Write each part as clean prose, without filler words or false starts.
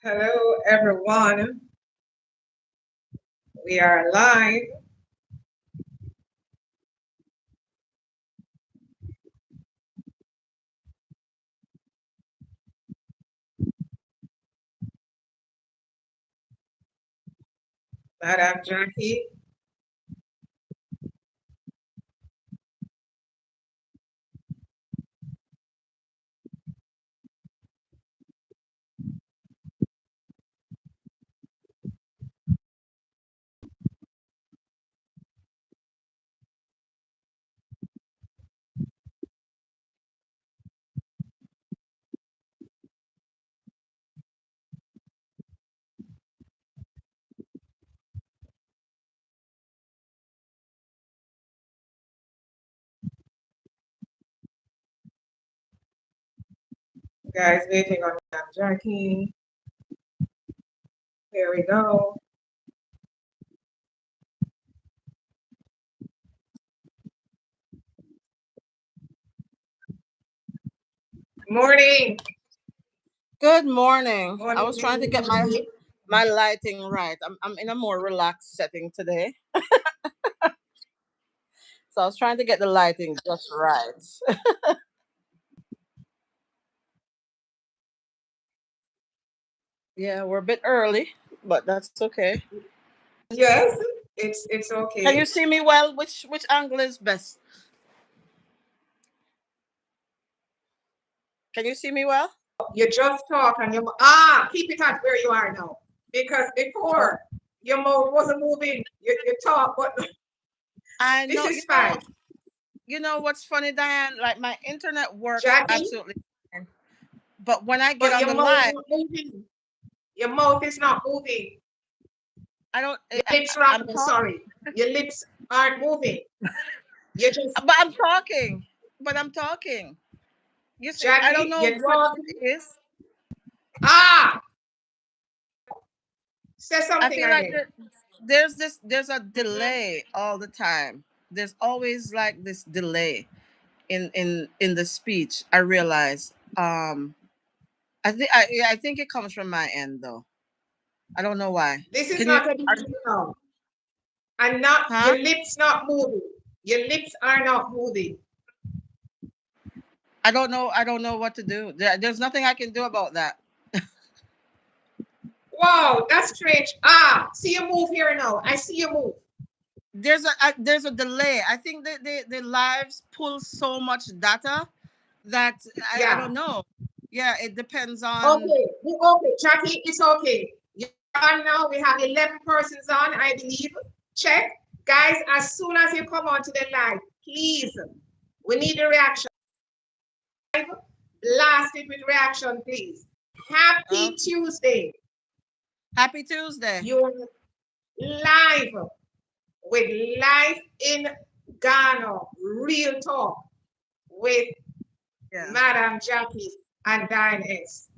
Hello, everyone. We are live. Madam Jackie. Guys, waiting on Madam Jackie. Here we go. Morning. Good morning. I Morning. was trying to get my lighting right. I'm in a more relaxed setting today. So I was trying to get the lighting just right. Yeah, we're a bit early, but that's okay. Yes, it's Can okay. you see me well? Which angle is best? Can you see me well? You just talk and you keep it at where you are now. Because Oh, before your mouth wasn't moving. You talk, but I this know. is fine. You know what's funny, Diane? Like my internet works Jackie, absolutely fine, but when I get but on your the mouth live, isn't moving. Your mouth is not moving. I don't. Your lips I'm are talking, sorry. Your lips aren't moving. You just but I'm talking. But I'm talking. You see, I don't Jackie, know you're what talking. it is. Ah, say I something feel like again. there's a Mhm. delay all the time. There's always like this delay in the speech. I realize. I think it comes from my end though. I don't know why. This is Can you? not a delay now. And not Huh? your lips not moving. Your lips are not moving. I don't know. I don't know what to do. There's nothing I can do about that. Wow, that's strange. Ah, see you move here now. I see you move. There's a delay. I think that the lives pull so much data that I Yeah. don't know. Yeah, it depends on. Okay. Okay, Jackie, it's okay. You're on now. We have 11 persons on, I believe. Check. Guys, as soon as you come onto the live, please, we need a reaction. Blast it with reaction, please. Happy Okay. Tuesday. Happy Tuesday. You're live with Life in Ghana, Real Talk with Yeah. Madam Jackie and Diane S.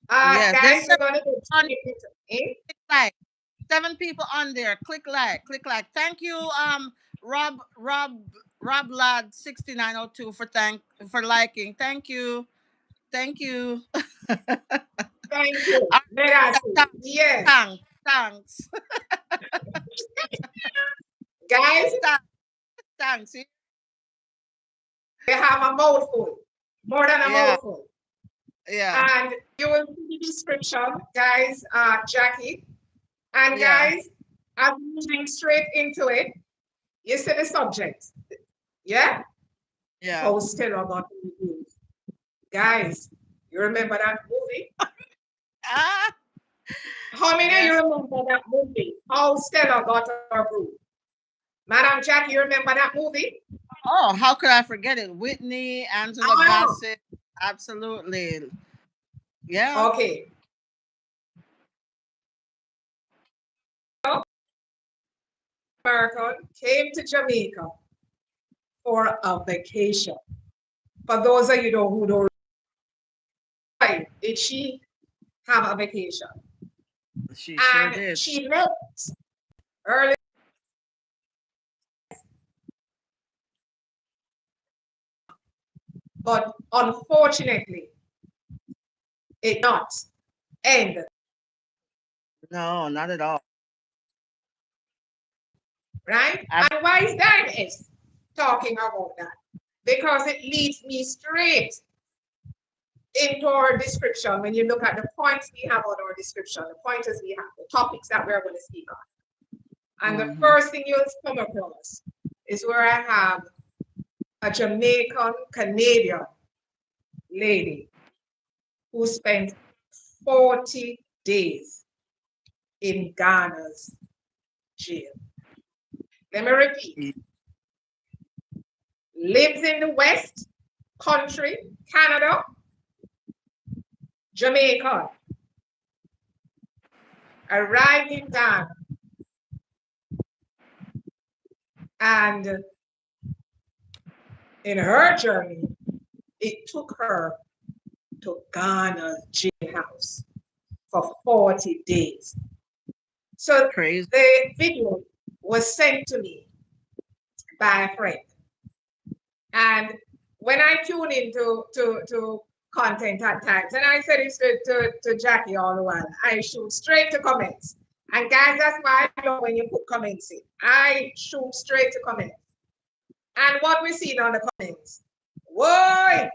Yes. Guys, we're going to get straight into it. Like 7 people on there. Click like, click like. Thank you, Rob, Rob, Rob Lad 6902 for liking. Thank you, thank you. Thank you. Ah, Let us see. Yes. thanks, thanks, Guys, thanks, thanks. we have a mouthful, more than a Yeah, mouthful. yeah, And you will see the description, guys, Jackie. And yeah, guys, I'm moving straight into it. You see the subject. Yeah? yeah. How Stella got removed. Guys, you remember that movie? Ah, How many of you yes. remember that movie? How Stella got her groove. Madam Jack, you remember that movie? Oh, how could I forget it? Whitney, Angela Oh, Bassett. Absolutely. Yeah. okay. America came to Jamaica for a vacation. For those of you who don't know, did she have a vacation? She sure And did. she left early, but unfortunately, it not end No, not at all. Right? And why is Diane talking about that? Because it leads me straight into our description. When you look at the points we have on our description, the pointers we have, the topics that we're going to speak on. And the first thing you'll come across is where I have a Jamaican Canadian lady who spent 40 days in Ghana's jail. Let me repeat. Lives in the West Country, Canada, Jamaica. Arrived in Ghana. And in her journey, it took her to Ghana's jailhouse for 40 days. So Crazy. the video was sent to me by a friend. And when I tune into content at times, and I said this to Jackie all the while, I shoot straight to comments. And guys, that's why I love when you put comments in. I shoot straight to comments. And what we see on the comments, whoa,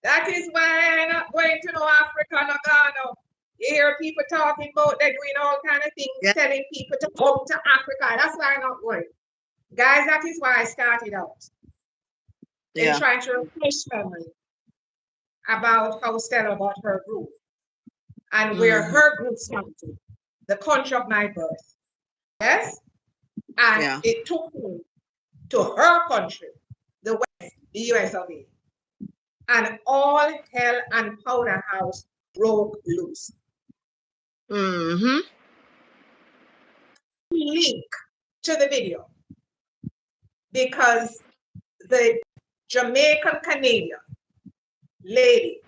that is why I'm not going to no Africa, no Ghana. You hear people talking about they're doing all kind of things, telling people to come to Africa. That's why I'm not going. Guys, that is why I started out. In trying to refresh memory about how Stella got her group and where her group started, the country of my birth. Yes? And it took me to her country, the West, the US of A. And all hell and powder house broke loose. Link to the video because the Jamaican Canadian lady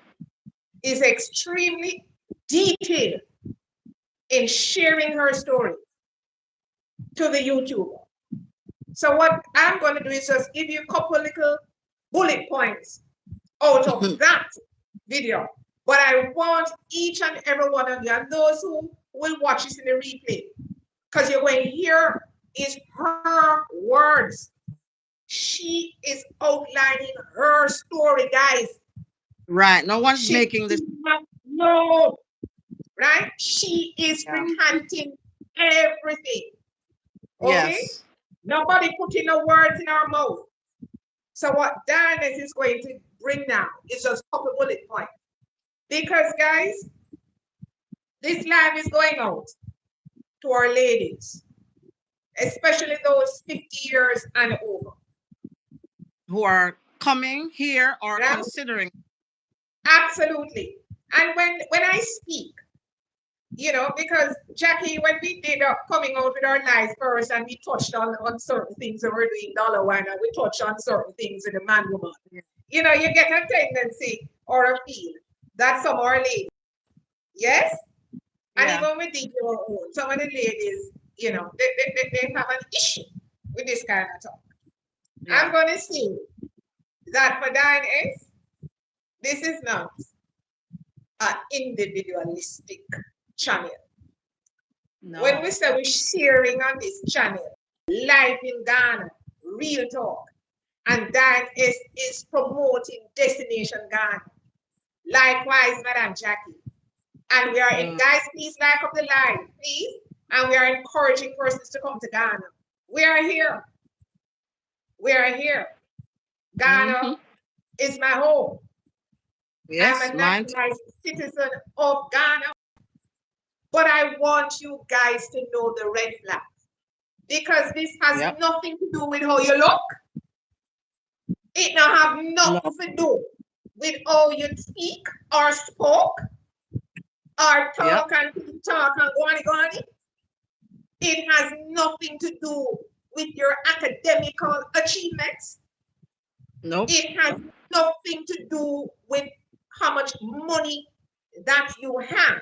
is extremely detailed in sharing her story to the YouTuber. So what I'm going to do is just give you a couple little bullet points out of that video. But I want each and every one of you, and those who will watch this in the replay, because you're going to hear is her words. She is outlining her story, guys. Right. No one's making this. No. Right? She is recanting everything. Okay? Yes. Nobody putting no words in our mouth. So what Diane is going to bring now is just a couple bullet points. Because guys, this live is going out to our ladies, especially those 50 years and over. Who are coming here or considering. Absolutely. And when I speak, you know, because Jackie, when we did coming out with our lives first and we touched on certain things that we're doing dollar wine and we touched on certain things in the man woman, you know, you get a tendency or a feel that some are ladies. Yes? And even with the own, some of the ladies, you know, they have an issue with this kind of talk. I'm going to say that for Diane, this is not an individualistic channel. No. When we say we're sharing on this channel, life in Ghana, real talk, and that is promoting Destination Ghana. Likewise, Madam Jackie. And we are in, guys, please like up the line, please. And we are encouraging persons to come to Ghana. We are here. We are here. Ghana is my home. Yes, I'm a naturalized citizen of Ghana. But I want you guys to know the red flag. Because this has nothing to do with how you look. It don't have nothing to do with how you speak or spoke or talk and talk and go on. It has nothing to do with your academical achievements. Nope. It has nothing to do with how much money that you have.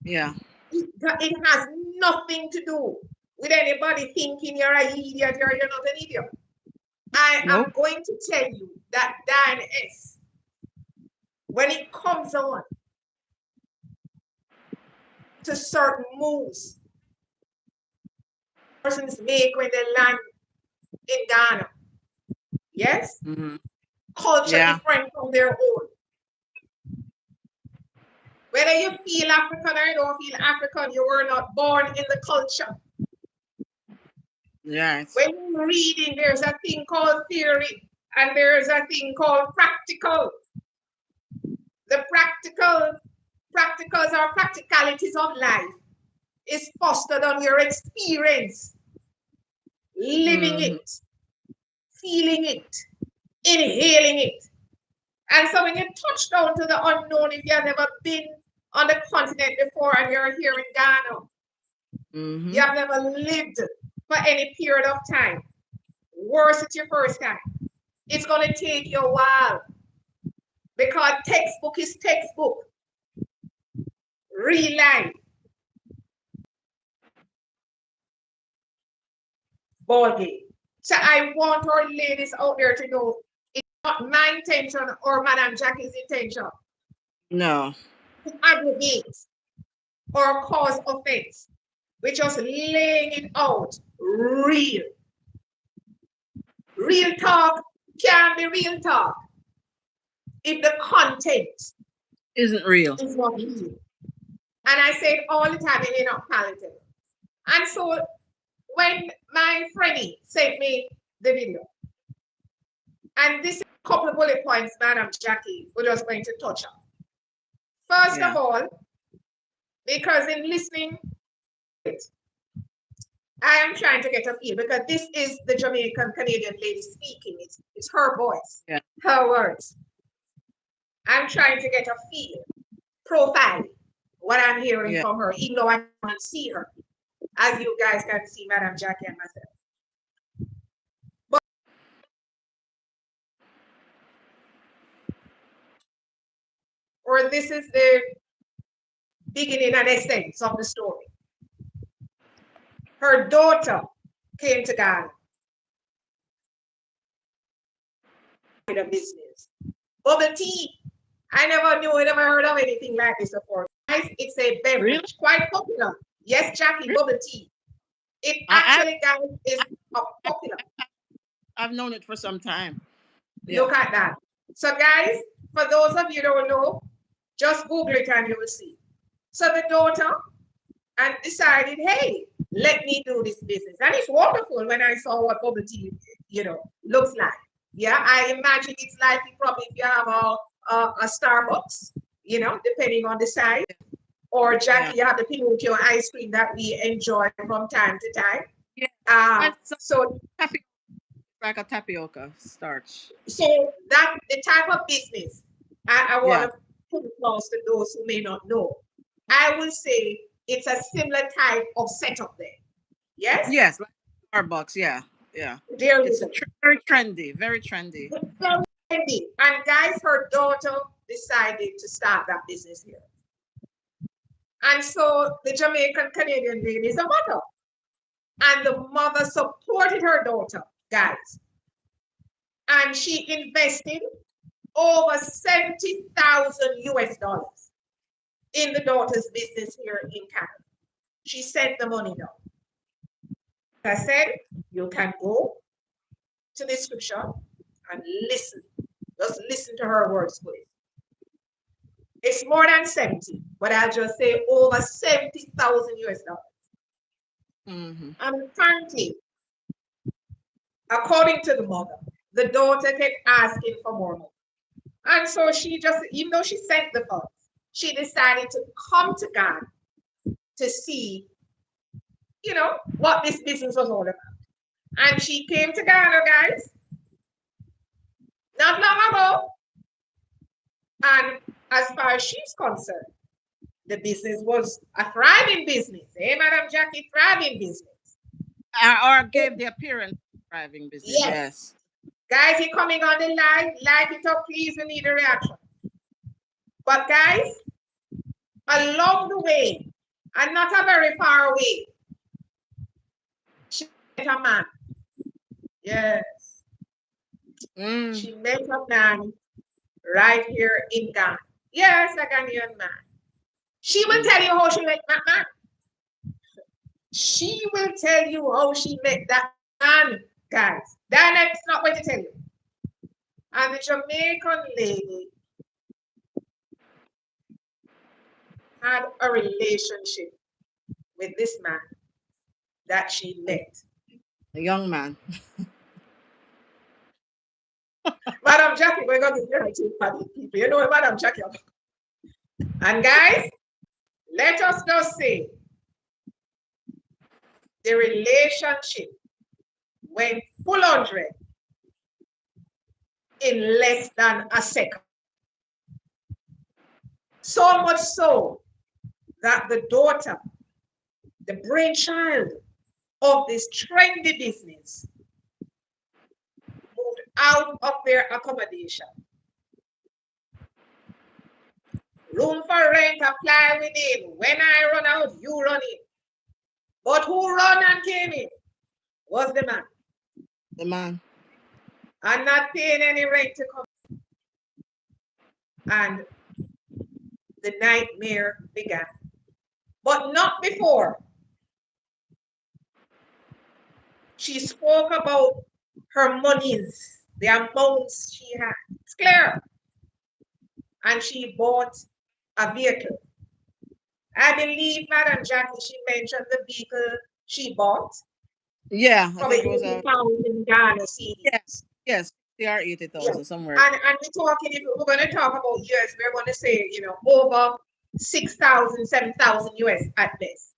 Yeah. It has nothing to do with anybody thinking you're an idiot or you're not an idiot. I am going to tell you that Diane S, when it comes on to certain moves persons make when they land in Ghana. Yes? Mm-hmm. Culture Yeah. different from their own. Whether you feel African or you don't feel African, you were not born in the culture. Yes. When you're reading, there's a thing called theory and there's a thing called practical. The practicals or practicalities of life is fostered on your experience, living Mm-hmm. it, feeling it, inhaling it. And so when you touch down to the unknown, if you have never been on the continent before and you're here in Ghana, Mm-hmm. you have never lived for any period of time. Worse, it's your first time. It's going to take you a while because textbook is textbook. Real life. Ball game. So I want our ladies out there to know it's not my intention or Madam Jackie's intention No. to aggravate or cause offense. We're just laying it out real. Real talk can be real talk if the content Isn't real. is not real. And I say it all the time, and you're not talented. And so when my friend sent me the video, and this is a couple of bullet points, Madam Jackie, we're just going to touch on. First of all, because in listening, I am trying to get a feel because this is the Jamaican Canadian lady speaking. It's her voice, her words. I'm trying to get a feel, profile, what I'm hearing from her, even though I can't see her, as you guys can see Madam Jackie and myself. But or this is the beginning and essence of the story. Her daughter came to Ghana. A business. Bubble tea. I never knew, I never heard of anything like this before. It's a beverage, quite popular. Yes, Jackie, bubble tea. It actually, guys, is popular. I've known it for some time. Look at that. So, guys, for those of you who don't know, just Google it and you will see. So the daughter and decided, hey, let me do this business. And it's wonderful when I saw what bubble tea, looks like. Yeah, I imagine it's like probably if you have a Starbucks, depending on the size. Or Jackie, you have the Pinocchio ice cream that we enjoy from time to time. Yeah. So like a tapioca starch. So that the type of business I want to put across to those who may not know. I will say it's a similar type of setup there. Yes? Yes, like Starbucks, yeah. There it's very trendy, very trendy. Very trendy. And guys, her daughter decided to start that business here. And so the Jamaican Canadian lady is a mother. And the mother supported her daughter, guys. And she invested over 70,000 US dollars in the daughter's business here in Canada. She sent the money down. I said, you can go to the scripture and listen. Just listen to her words, please. It's more than 70, but I'll just say over 70,000 US dollars. Mm-hmm. And apparently, according to the mother, the daughter kept asking for more money. And so she just, even though she sent the funds, she decided to come to Ghana to see, what this business was all about. And she came to Ghana, guys, not long ago. And as far as she's concerned, the business was a thriving business. Hey, Madam Jackie, thriving business. Or gave the appearance of thriving business. Yes. Guys, you're coming on the line. Like it up, please. We need a reaction. But guys, along the way, and not a very far away, she met a man. Yes. She met a man right here in Ghana. Yes, a Ghanaian man. She will tell you how she met that man. She will tell you how she met that man, guys. Diane's not going to tell you. And the Jamaican lady had a relationship with this man that she met. A young man. Madam Jackie, we're going to get to people. You know what Madam Jackie. And guys, let us just say the relationship went full 100 in less than a second. So much so that the daughter, the brainchild of this trendy business, moved out of their accommodation. Room for rent, apply within. When I run out, you run in. But who run and came in was the man. The man. And not paying any rent to come. And the nightmare began. But not before. She spoke about her monies, the amounts she had. It's clear. And she bought a vehicle. I believe Madam Jackie, she mentioned the vehicle she bought. Yeah, I Probably think it was a in Ghana CDs. yes, CR 80,000 somewhere. And we're talking, if we're going to talk about US, we're going to say, over 6,000, 7,000 US at best.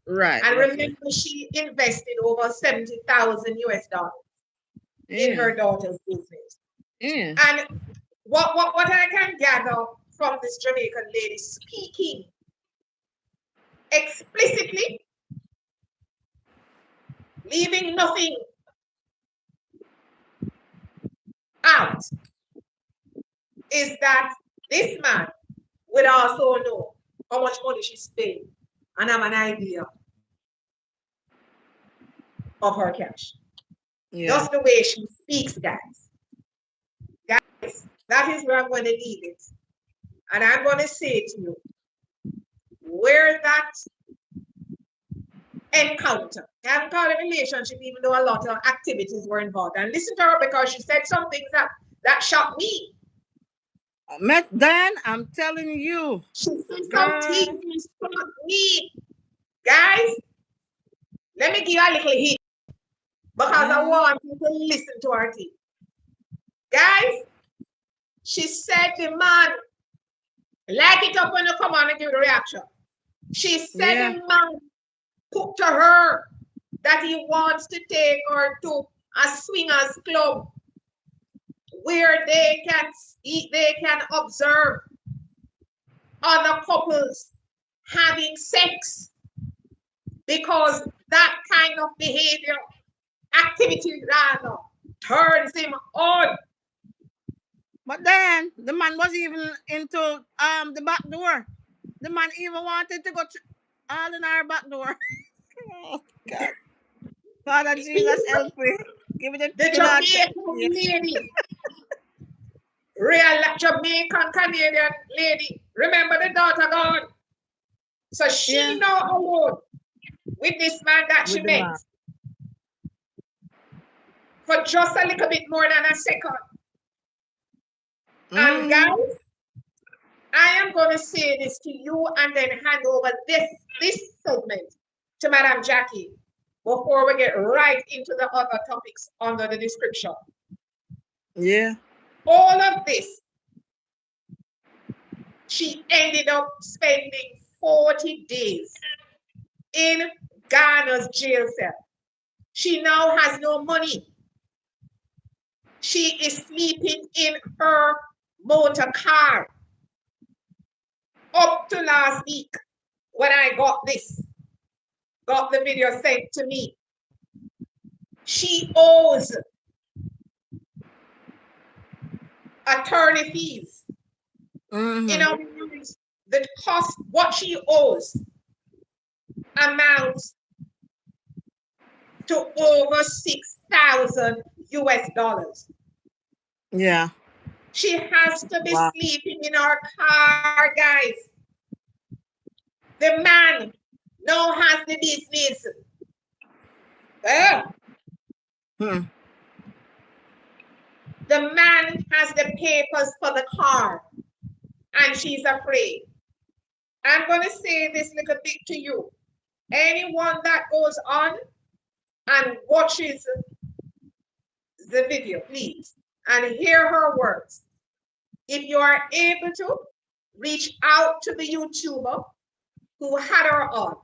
Right. And roughly. remember, she invested over 70,000 US dollars in her daughter's business. Yeah. And what I can gather from this Jamaican lady speaking explicitly, leaving nothing out, is that this man would also know how much money she's paying and have an idea of her cash. Yeah. Just the way she speaks, guys. Guys, that is where I'm going to leave it. And I'm going to say to you, where that encounter, I haven't called a relationship, even though a lot of activities were involved. And listen to her, because she said some things that shocked me. Diane, I'm telling you. She said some things that shocked me. Guys, let me give you a little hint, because I want you to listen to her thing. Guys, she said the man, like it up when you come on and give the reaction. She said the man put to her that he wants to take her to a swingers club where they can observe other couples having sex, because that kind of behavior, activity rather, turns him on. But then the man was even into the back door. The man even wanted to go all in our back door. Oh God. Father Jesus, help me. Give me the Jamaican lady. Real Jamaican Canadian lady. Remember the daughter gone. So she now alone with this man that she met for just a little bit more than a second. And guys, I am going to say this to you and then hand over this segment to Madam Jackie before we get right into the other topics under the description. Yeah. All of this, she ended up spending 40 days in Ghana's jail cell. She now has no money. She is sleeping in her motor car. Up to last week, when I got the video sent to me, she owes attorney fees. You know, the cost, what she owes amounts to over 6,000 US dollars. Yeah. She has to be sleeping in her car, guys. The man now has the business. Hmm. The man has the papers for the car, and she's afraid. I'm going to say this little bit to you. Anyone that goes on and watches the video, please, and hear her words. If you are able to, reach out to the YouTuber who had her on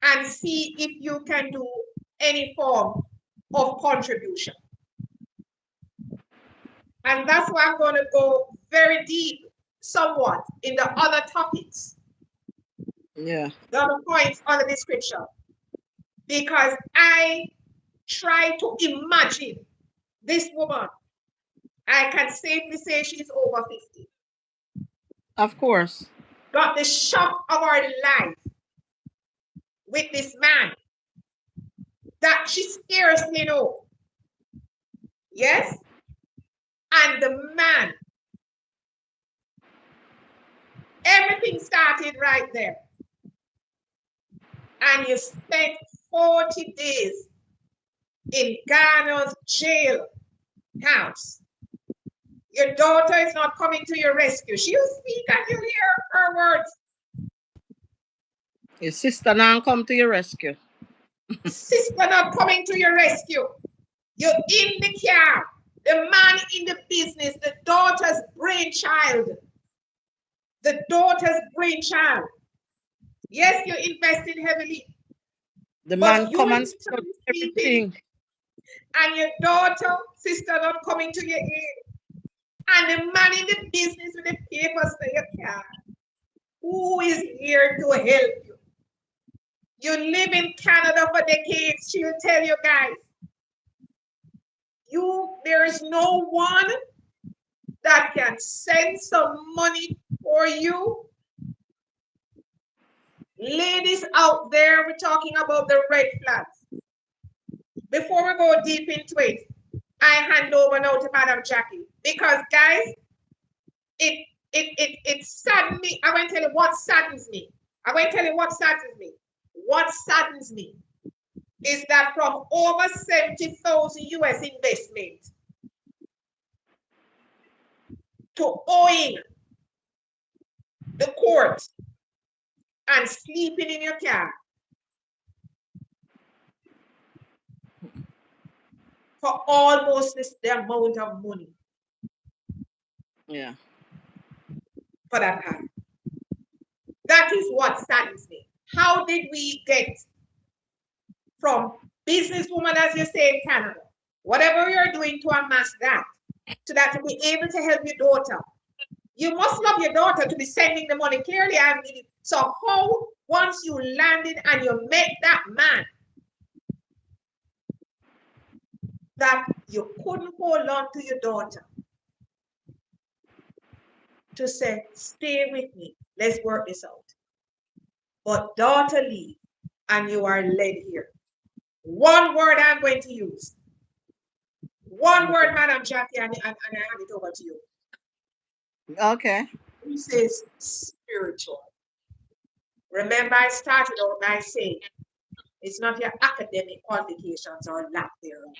and see if you can do any form of contribution. And that's why I'm going to go very deep, somewhat, in the other topics. Yeah. The other points on the description. Because I try to imagine this woman. I can safely say she's over 50. Of course. Got the shock of our life with this man that she scarcely know. Yes? And the man, everything started right there. And you spent 40 days in Ghana's jail house. Your daughter is not coming to your rescue. She'll speak and you'll hear her words. Your sister now come to your rescue. Sister not coming to your rescue. You're in the car. The man in the business, the daughter's brainchild. The daughter's brainchild. Yes, you invested heavily. The but man you come will and be sleeping, everything. and your daughter, sister not coming to your aid. And the man in the business with the papers for your car. Who is here to help you? You live in Canada for decades. She'll tell you guys. There is no one that can send some money for you. Ladies out there, we're talking about the red flags. Before we go deep into it, I hand over now to Madam Jackie. Because guys, it saddens me. I want to tell you what saddens me. I want to tell you what saddens me. What saddens me is that from over 70,000 US investment to owing the court and sleeping in your car for almost the amount of money. Yeah. For that car. That is what saddens me. How did we get from businesswoman, as you say in Canada, whatever you're doing to amass that, to that to be able to help your daughter? You must love your daughter to be sending the money. Clearly, I mean, so how, once you landed and you met that man, that you couldn't hold on to your daughter to say, stay with me, let's work this out. But daughter leave, and you are led here. One word I'm going to use. One word, Madam Jackie, and I hand it over to you. Okay. He says spiritual. Remember, I started out by saying it's not your academic qualifications or lack thereof.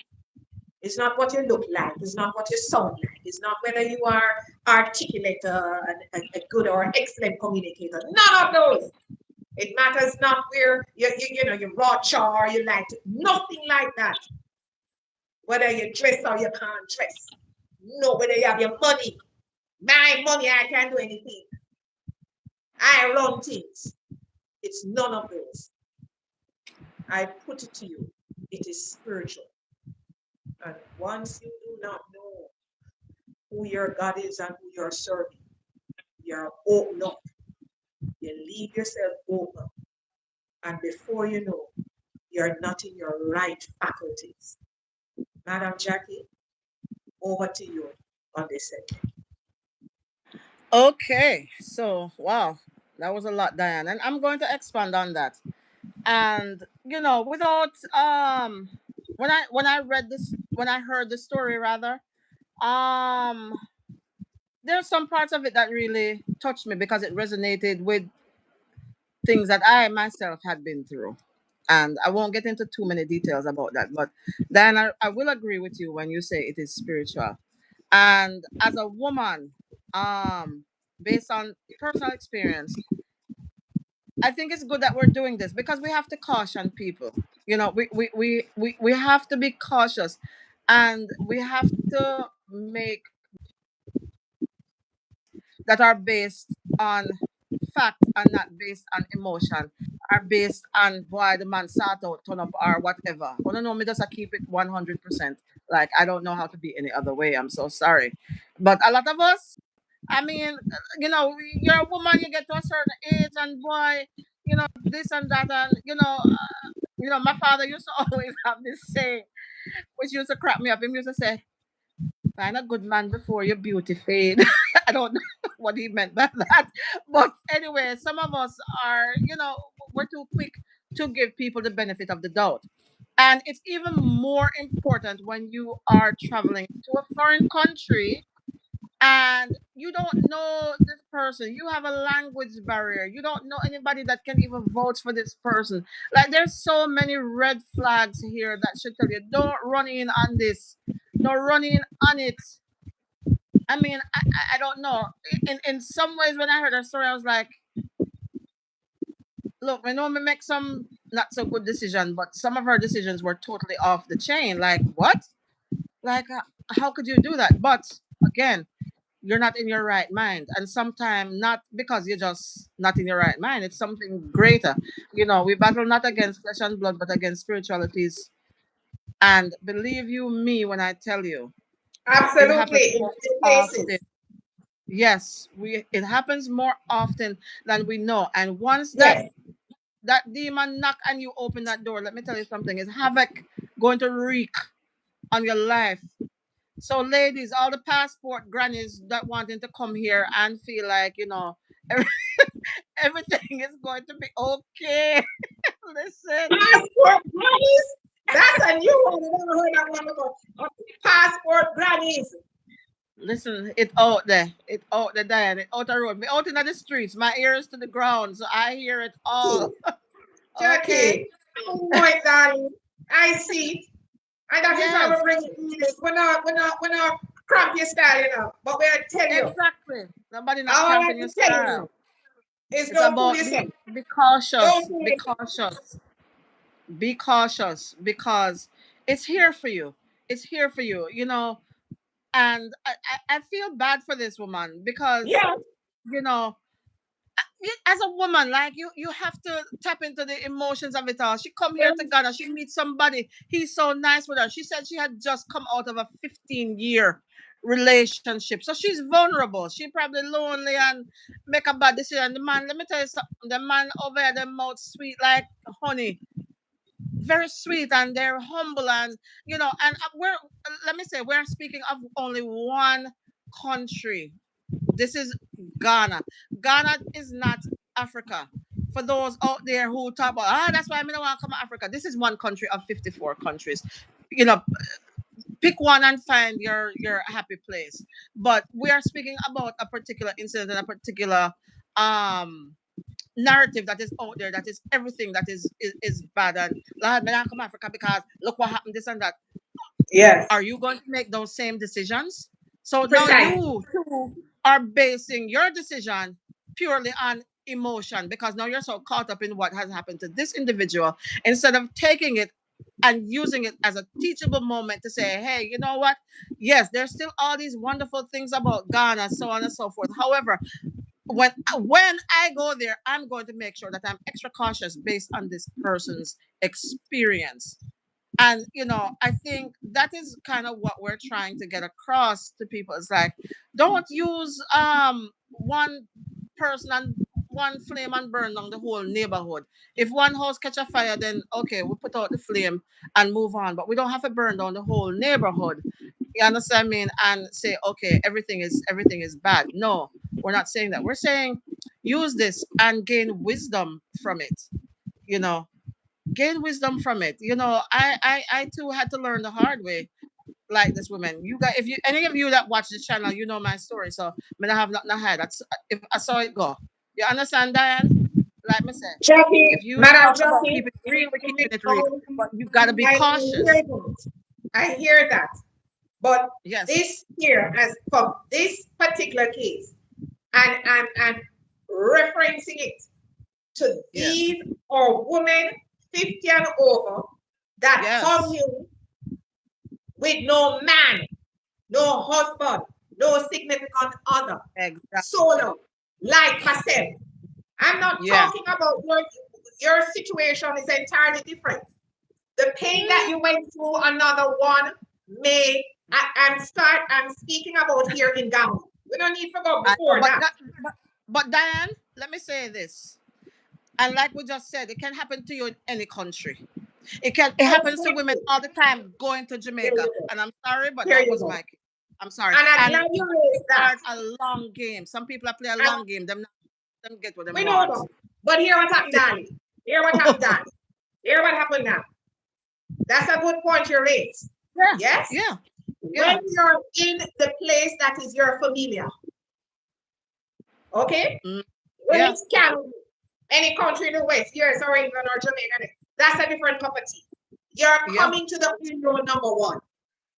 It's not what you look like. It's not what you sound like. It's not whether you are articulate, a good or excellent communicator. None of those. It matters not where you raw chaw or you like it. Nothing like that. Whether you dress or you can't dress. No, whether you have your money. My money, I can't do anything. I run things. It's none of those. I put it to you. It is spiritual. And once you do not know who your God is and who you're serving, you're open up. You leave yourself open. And before you know, you're not in your right faculties. Madam Jackie, over to you on this segment. Okay. So wow, that was a lot, Diane, and I'm going to expand on that. And without when I heard the story rather, um there's some parts of it that really touched me because it resonated with things that I myself had been through. And I won't get into too many details about that. But then I will agree with you when you say it is spiritual. And as a woman, based on personal experience, I think it's good that we're doing this because we have to caution people. We have to be cautious, and we have to make that are based on fact and not based on emotion, are based on why the man sat out, turn up, or whatever. Oh no, no, me just keep it 100%. Like I don't know how to be any other way. I'm so sorry, but a lot of us, I mean, you're a woman, you get to a certain age, and boy, this and that, and my father used to always have this saying, which used to crack me up. He used to say, "Find a good man before your beauty fade." I don't know what he meant by that. But anyway, some of us are, we're too quick to give people the benefit of the doubt. And it's even more important when you are traveling to a foreign country and you don't know this person. You have a language barrier. You don't know anybody that can even vouch for this person. Like there's so many red flags here that should tell you don't run in on this. Don't run in on it. I mean, I don't know. In some ways, when I heard her story, I was like, look, I know me make some not so good decision, but some of her decisions were totally off the chain. Like what? Like how could you do that? But again, you're not in your right mind, and sometimes not because you're just not in your right mind. It's something greater. We battle not against flesh and blood, but against spiritualities. And believe you me when I tell you, it happens Absolutely. In more many often. cases. Yes, we it happens more often than we know. And once that Yes. that demon knock and you open that door, let me tell you something, is havoc going to wreak on your life. So ladies, all the passport grannies that wanting to come here and feel like, every, everything is going to be okay. Listen. Passport grannies? That's a new one. I never heard that one before. Passport grannies. Listen, it out there. It out there, Diane. It out the road. Me out in the streets. My ears to the ground. So I hear it all. Jackie. Okay? Jackie. I know it, darling. I see it. And that is why we Yes. bring it in. We're not cramp your style, But we tell you, Exactly. Nobody not all I have cramping your to tell you style. is It's don't fool about yourself. be Don't cautious. fool Be yourself. cautious. Be cautious because it's here for you. It's here for you, And I feel bad for this woman because, Yeah. you know, as a woman, like you have to tap into the emotions of it all. She come here to Ghana, she meets somebody, he's so nice with her. She said she had just come out of a 15-year relationship, so she's vulnerable, she probably lonely and make a bad decision. The man, let me tell you something, the man over there, the mouth sweet like honey, very sweet, and they're humble, and and we're let me say we're speaking of only one country. This is Ghana. Ghana is not Africa. For those out there who talk about, that's why I don't want to come to Africa. This is one country of 54 countries. You know, pick one and find your happy place. But we are speaking about a particular incident and a particular um narrative that is out there, that is everything that is bad, and Lord, me not come to Africa because look what happened, this and that. Yes. Are you going to make those same decisions? So now Precise. you too are basing your decision purely on emotion because now you're so caught up in what has happened to this individual instead of taking it and using it as a teachable moment to say, hey, you know what? Yes, there's still all these wonderful things about Ghana, so on and so forth. However, when I go there, I'm going to make sure that I'm extra cautious based on this person's experience. And I think that is kind of what we're trying to get across to people. It's like, don't use one person and one flame and burn down the whole neighborhood. If one house catch a fire, then okay, we put out the flame and move on, but we don't have to burn down the whole neighborhood. You understand me? And say, okay, everything is bad. No, we're not saying that. We're saying use this and gain wisdom from it. You know, gain wisdom from it. I too had to learn the hard way, like this woman. You got, if you any of you that watch this channel, my story. So I have nothing to hide. That's if I saw it go. You understand, Diane? like me say, Jackie, if you Madam talk about Jackie, keeping it real, read we're my keeping it real. phone. But you gotta be I cautious. hear that. I hear that. But Yes. this here, as from this particular case, and referencing it to Yes. these are women 50 and over that Yes. come here with no man, no husband, no significant other, Exactly. solo, like myself. I'm not Yeah. talking about your situation is entirely different. The pain that you went through, another one may. I'm speaking about here in Ghana. We don't need to go I know, before that. but Diane, let me say this. And like we just said, it can happen to you in any country. It happens to women Exactly. all the time going to There Jamaica. you go. And I'm sorry, but There that you was go. my case. I'm sorry. And I'm And glad you raised that. start a long game. Some people play a And long game. Them get what them we know want. that. But here what happened, darling. Here what happened, darling. Here what happened now. That's a good point you raised. Yeah. Yes? Yeah. When you're in the place that is your familiar, okay? When Yeah. it's Canada, any country in the West, US or England or Jamaica, that's a different cup of tea. You're coming to the unknown, number one.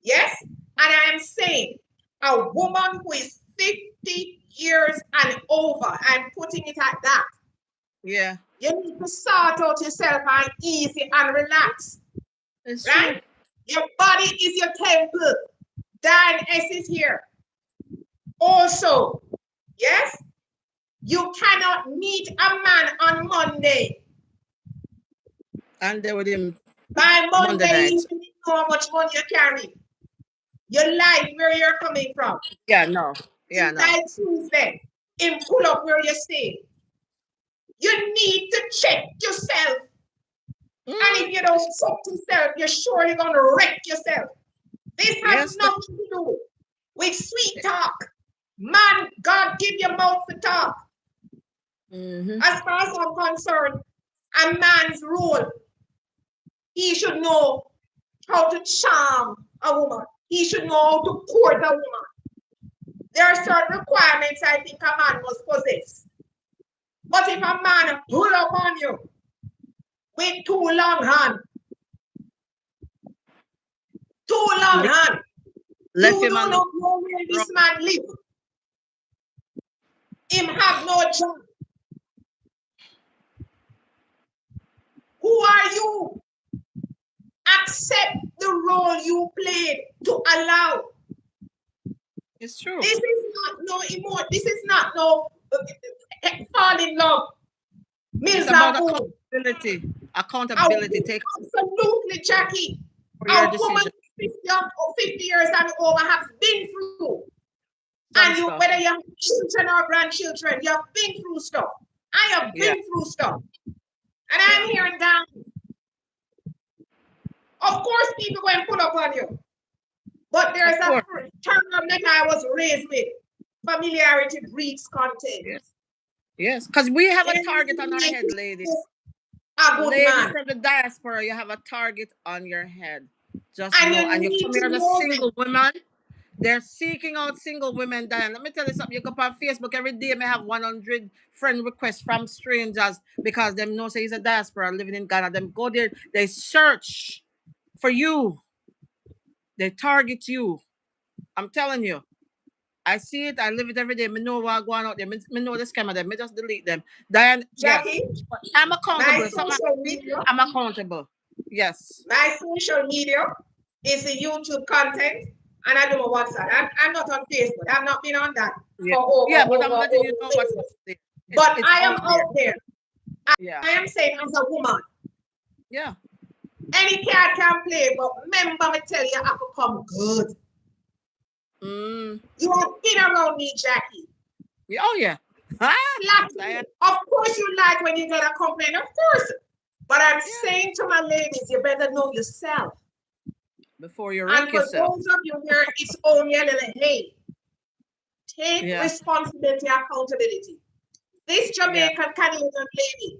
Yes? And I am saying a woman who is 50 years and over and putting it at that. Yeah. You need to sort out yourself and easy and relax. It's right? true. Your body is your temple. Diane S is here. Also, yes, you cannot meet a man on Monday. And they with him By Monday Monday, night. you need to know how much money you carry. Your life, where you're coming from. Yeah, no. Yeah, no. By Tuesday, him pull up where you stay. You need to check yourself. And if you don't check yourself, you're sure you're going to wreck yourself. This has nothing to do with sweet talk. Man, God give you mouth to talk. As far as I'm concerned, a man's role, he should know how to charm a woman. He should know how to court a woman. There are certain requirements I think a man must possess. But if a man pull up on you with two long hands, you don't know where this man live. Him have no job. Who are you? Accept the role you played to allow. It's true. This is not no emotion. This is not no fall in love. It's about accountability. Accountability. Take absolutely, Jackie. for your A woman decision. 50 years and over has been through. And you, whether you have children or grandchildren, you have been through stuff. I have been through stuff. And I'm hearing that. Of course, people go and pull up on you. But there's a term that I was raised with. Familiarity breeds contempt. Yes, because we have a target on our head, ladies. Ladies from the diaspora, you have a target on your head. Just know. And you come here as a single woman. They're seeking out single women, Diane. Let me tell you something. You go on Facebook every day, may have 100 friend requests from strangers because them know say he's a diaspora living in Ghana. Them go there, they search for you. They target you. I'm telling you. I see it. I live it every day. Me know what going out there. Me know the scammer them. Me just delete them. Diane, Jackie, yes. I'm accountable. I'm accountable. Yes. My social media is the YouTube content, and I do my WhatsApp. I'm not on Facebook. I've not been on that for over, but I'm letting you know what's there. But I am out there. I am saying as a woman. Yeah. Any cat can play, but remember me tell you, I could come good. You have been around me, Jackie. Oh, yeah. Of course you like when you get a complaint, of course. But I'm saying to my ladies, you better know yourself. Before you wreck yourself. And for those of you where it's only a little, hey, take responsibility, accountability. This Jamaican Canadian lady,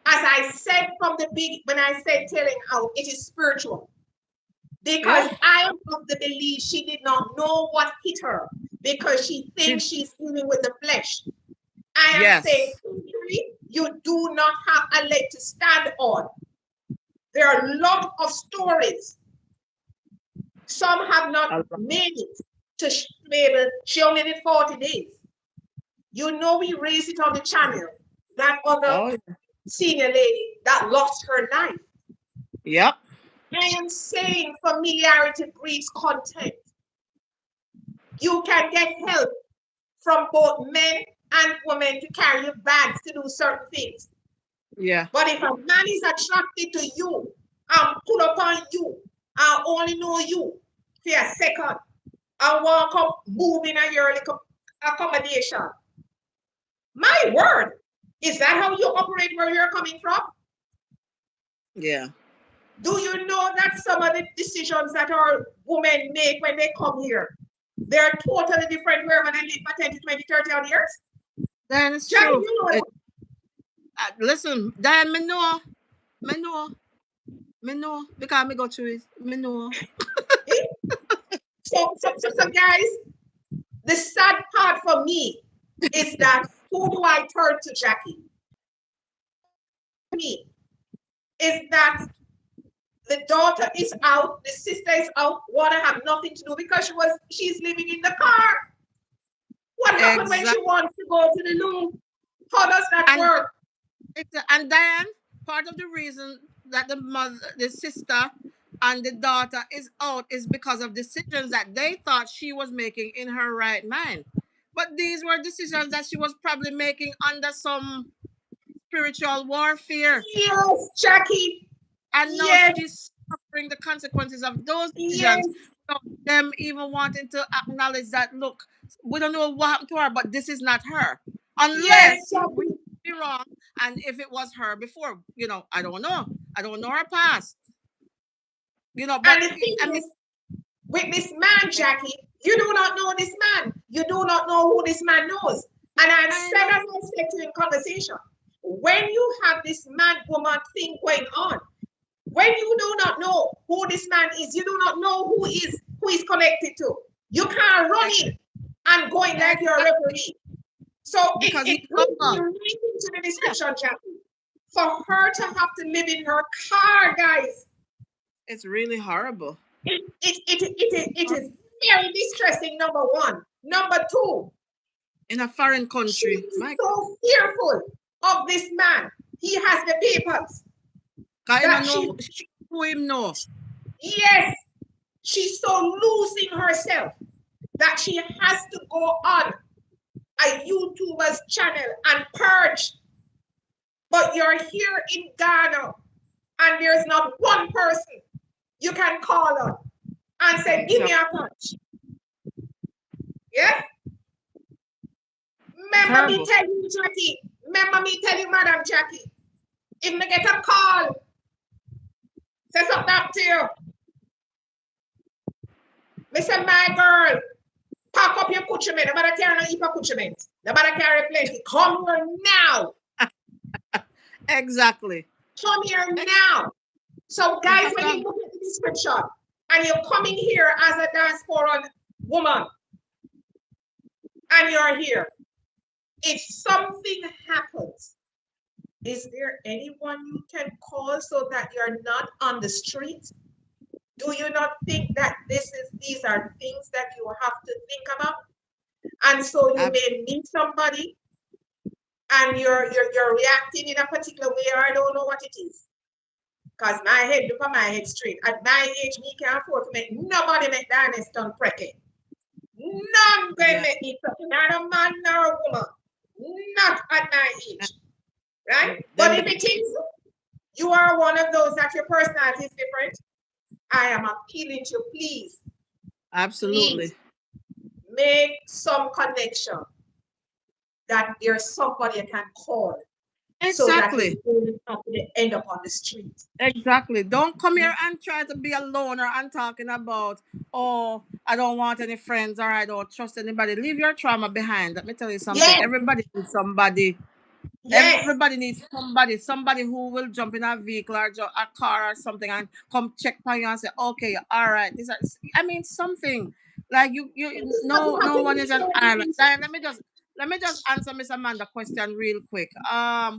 as I said from the when I said telling out, it is spiritual. Because I am of the belief she did not know what hit her because she thinks she's dealing with the flesh. I am saying, you do not have a leg to stand on. There are a lot of stories. Some have not made it to be able. She only did 40 days. You know, we raised it on the channel. That other senior lady that lost her life. Yep. I am saying familiarity breeds contempt. You can get help from both men and women to carry your bags to do certain things. Yeah. But if a man is attracted to you and pull upon you and only know you for a second and walk up moving at your little accommodation, my word, is that how you operate where you're coming from? Yeah. Do you know that some of the decisions that our women make when they come here, they're totally different where when they live for 10 to 20, 30 odd years? Then it's Jackie, true. you know Listen, Diane, me know, because me go through it. Me know. So, guys, the sad part for me is that who do I turn to, Jackie? Me is that the daughter is out, the sister is out, water have nothing to do because she's living in the car. What happened when she wants to go to the loo? How does that work? And Diane, part of the reason that the sister and the daughter is out is because of decisions that they thought she was making in her right mind. But these were decisions that she was probably making under some spiritual warfare. Yes, Jackie. And now yes. she's suffering the consequences of those yes. decisions without them even wanting to acknowledge that, look, we don't know what happened to her, but this is not her. Unless we be wrong. And if it was her before, I don't know. I don't know her past. But and the thing is, with this man, Jackie, you do not know this man. You do not know who this man knows. And I said, as I said to you in conversation, when you have this man-woman thing going on, when you do not know who this man is, you do not know who is connected to. You can't run in and go in like you're a referee. So it brings me right into the description, Jackie. For her to have to live in her car, guys. It's really horrible. It is very distressing, number one. Number two. In a foreign country. She's so fearful of this man. He has the papers. I don't know who him know. Yes. She's so losing herself that she has to go on a YouTuber's channel and purge. But you're here in Ghana and there's not one person you can call on and say, give me a punch. Yeah? Remember me tell you, Jackie. Remember me tell you, Madam Jackie. If me get a call, say something up to you. Me say, my girl, pack up your accoutrement. No matter carry no heap accoutrement. No matter carry plenty. Come here now. Exactly. Come here now. So, guys, when you look at the description and you're coming here as a diaspora woman and you're here, if something happens, is there anyone you can call so that you're not on the street? Do you not think that these are things that you have to think about? And so you may meet somebody and you're reacting in a particular way, or I don't know what it is. Because my head, look at my head straight. At my age, me can't afford to make nobody make Diane tongue prickly. None going make me prickly. Not a man nor a woman. Not at my age. Right? But if it is, you are one of those that your personality is different. I am appealing to you, please. Absolutely. Please make some connection that there's somebody you can call. Exactly. So that you don't end up on the street. Exactly. Don't come here and try to be a loner and talking about, oh, I don't want any friends or I don't trust anybody. Leave your trauma behind. Let me tell you something. Yes. Everybody needs somebody. Yes. Everybody needs somebody who will jump in a vehicle or a car or something and come check on you and say, okay, all right. Something like no one is an island. Let me let me just answer Miss Amanda question real quick.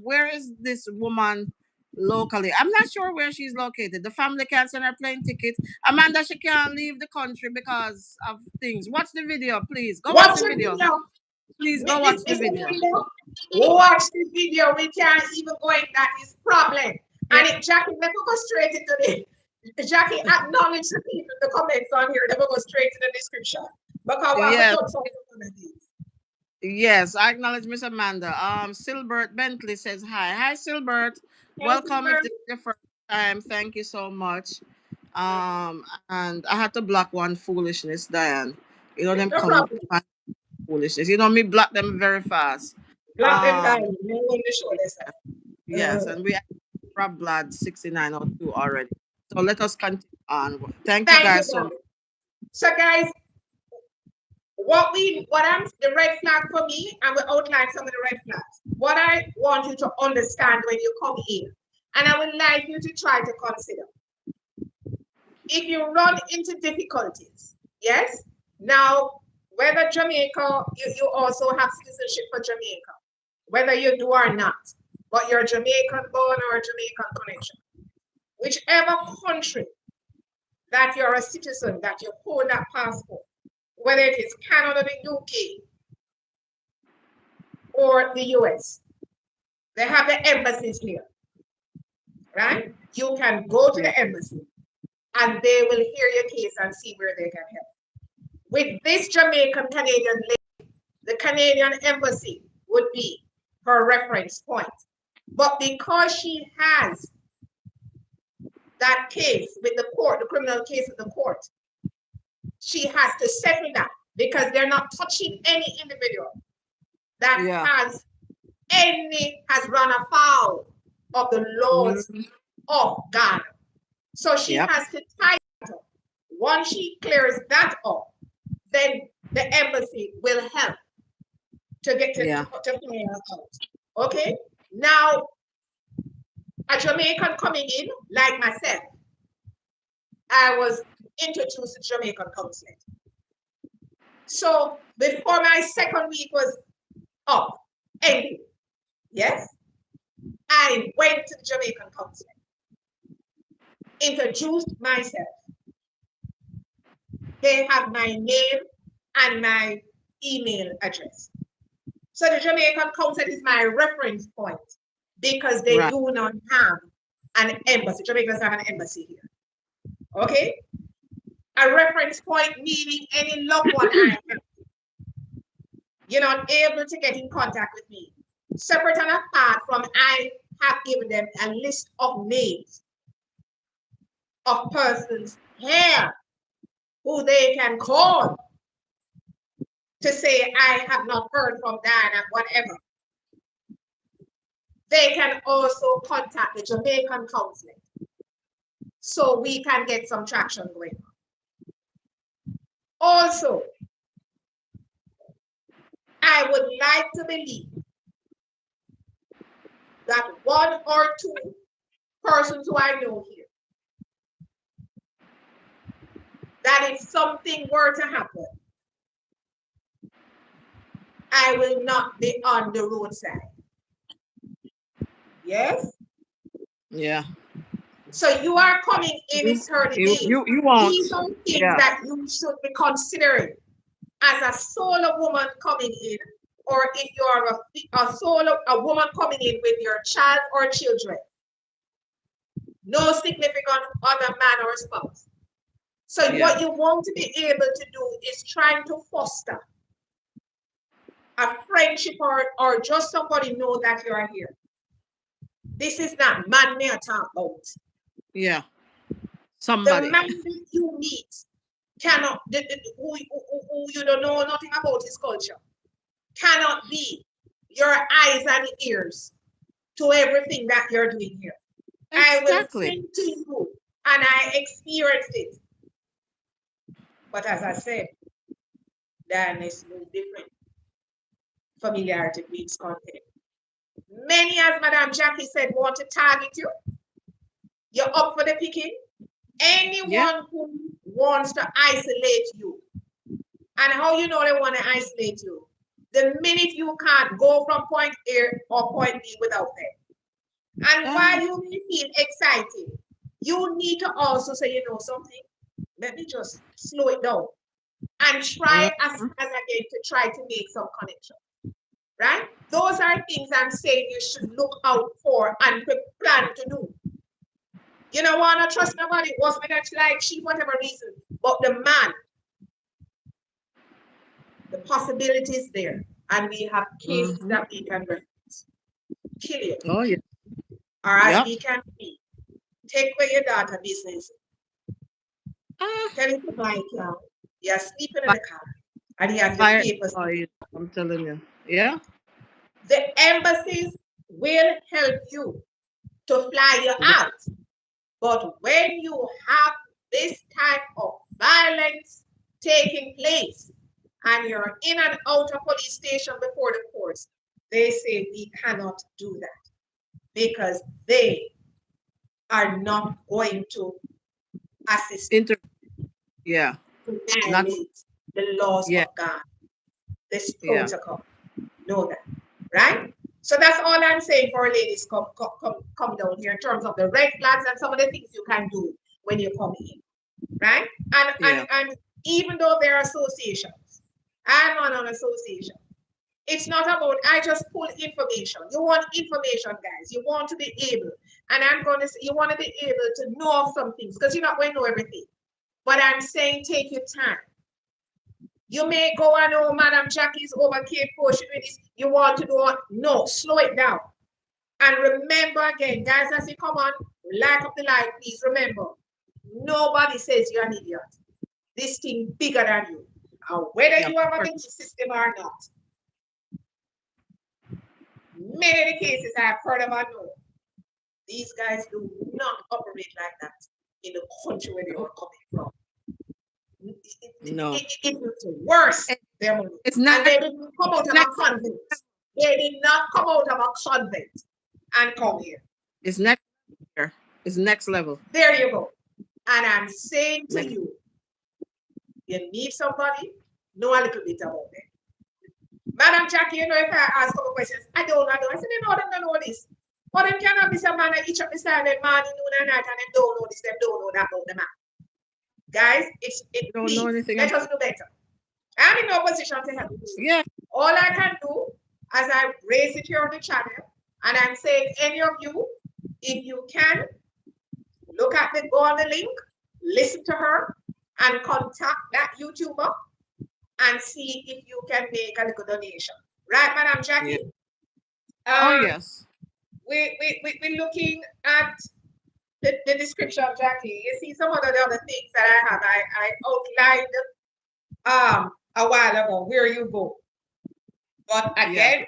Where is this woman locally? I'm not sure where she's located. The family can't send her plane ticket. Amanda, she can't leave the country because of things. Watch the video, please. Go watch Watch the the video. video. Please go watch the Miss video. Amanda, watch the video. We can't even go in that is problem. Yeah. And it, Jackie, let me go straight into the Jackie acknowledge the people, the comments on here. Let me go straight to the description. Because what we Yes. don't talk about these. Yes, I acknowledge Miss Amanda. Silbert Bentley says hi. Hi, Silbert. Thanks, Welcome if Bird. this is your first time. Thank you so much. And I had to block one foolishness, Diane. You know them No come problem. foolishness. You know me block them very fast. Block them Um, down. No one to show this. yes, and we have Rob Blood 6902 already. So let us continue on. Thank you Thank you, guys so guys. much. So, guys, what I'm the red flag for me, and we outline some of the red flags. What I want you to understand when you come in, and I would like you to try to consider if you run into difficulties. Yes. Now, whether Jamaica, you also have citizenship for Jamaica, whether you do or not, but you're Jamaican born or a Jamaican connection, whichever country that you're a citizen, that you hold that passport, whether it is Canada, the UK, or the US. They have the embassies here, right? You can go to Yeah, the embassy and they will hear your case and see where they can help. With this Jamaican Canadian lady, the Canadian embassy would be her reference point. But because she has that case with the court, the criminal case with the court, she has to settle that because they're not touching any individual that yeah. has run afoul of the laws Mhm. of Ghana. So she Yep. has to tie that up. Once she clears that up, then the embassy will help to get to Yeah. clear her out. Okay? Now, a Jamaican coming in, like myself, I was introduced to Jamaican Consulate. So before my second week was up, ending, yes, I went to the Jamaican Consulate, introduced myself. They have my name and my email address. So the Jamaican Consulate is my reference point because they Right. do not have an embassy. Jamaica doesn't have an embassy here. Okay? A reference point meaning any loved one I have, you're not able to get in contact with me. Separate and apart from I have given them a list of names of persons here who they can call to say I have not heard from Diane, whatever. They can also contact the Jamaican Consulate so we can get some traction going on. Also, I would like to believe that one or two persons who I know here, that if something were to happen, I will not be on the roadside. Yes? Yeah. So you are coming in, it's 30 days. You won't. These are things Yeah. that you should be considering as a solo woman coming in, or if you are a woman coming in with your child or children. No significant other man or spouse. So what you want to be able to do is trying to foster a friendship or just somebody know that you are here. This is not man me talk about. Yeah. The Somebody. man that you meet cannot, who you don't know nothing about his culture, cannot be your eyes and ears to everything that you're doing here. I will Exactly. sing to you and I experienced it. But as I said, Diane is no different. Familiarity breeds content. Many, as Madam Jackie said, want to target you. You're up for the picking. Anyone who wants to isolate you. And how you know they want to isolate you? The minute you can't go from point A or point B without them. And while you may feel excited, you need to also say, you know something, let me just slow it down and try as again to try to make some connection. Right? Those are things I'm saying you should look out for and plan to do. You don't want to trust nobody, wasn't that like she, whatever reason. But the man, the possibilities there. And we have cases that we can reference. Kill you. Oh, yeah. All right, Yep. we can be. Take away your daughter business. Tell him to buy it now. You're sleeping in the car. And he has the Fire. papers. Oh, yeah. I'm telling you. Yeah. The embassies will help you to fly you out. But when you have this type of violence taking place and you're in and out of police station before the courts, they say we cannot do that because they are not going to assist Yeah. to Not. violate the laws Yeah. of God, this Yeah. protocol. Know that, right? So that's all I'm saying for ladies. Come down here in terms of the red flags and some of the things you can do when you come in, right? And even though there are associations, I'm on an association. It's not about I just pull information. You want information, guys. You want to be able, and I'm going to say you want to be able to know of some things because you're not going to know everything. But I'm saying take your time. You may go and oh, Madam Jackie's over Cape Portion with this. You want to do it? No, slow it down. And remember again, guys, as you come on, light up the light, please remember, nobody says you're an idiot. This thing bigger than you. And whether you have a belief system or not, many of the cases I've heard of and know, these guys do not operate like that in the country where they are coming from. No. It's worse. It's And not. they didn't come out of a convent. They did not come out of a convent and come here. It's next year. It's next level. There you go. And I'm saying to you, you need somebody, know a little bit about it. Madam Jackie, you know, if I ask a couple questions, I don't know. I said, they know them, don't know this. But them cannot be some man that each up the side of morning, noon, and night, and them don't know this, them don't know that about the man. Guys, don't know anything. Let us do better. I'm in no position to help you. Yeah. All I can do, as I raise it here on the channel, and I'm saying, any of you, if you can, go on the link, listen to her, and contact that YouTuber and see if you can make a little donation. Right, Madam Jackie? Yeah. Yes. We're looking at the description, Jackie. You see some of the other things that I have. I outlined a while ago where you go. But again,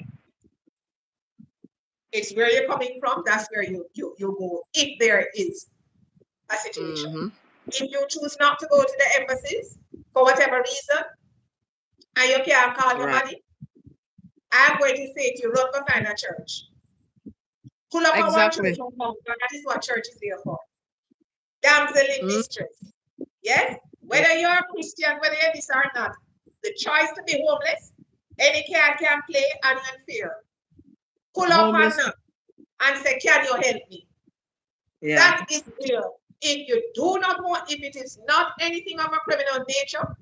it's where you're coming from. That's where you go if there is a situation. If you choose not to go to the embassies for whatever reason, and you can't call nobody, I'm going to say to you, run go find a church. Pull up one church on mountain. That is what church is there for. Damsel in distress. Yes? Whether you're a Christian, whether you're this or not, the choice to be homeless, any can play and unfair. Pull up and knock and say, can you help me? Yeah. That is real. If you do not want, if it is not anything of a criminal nature,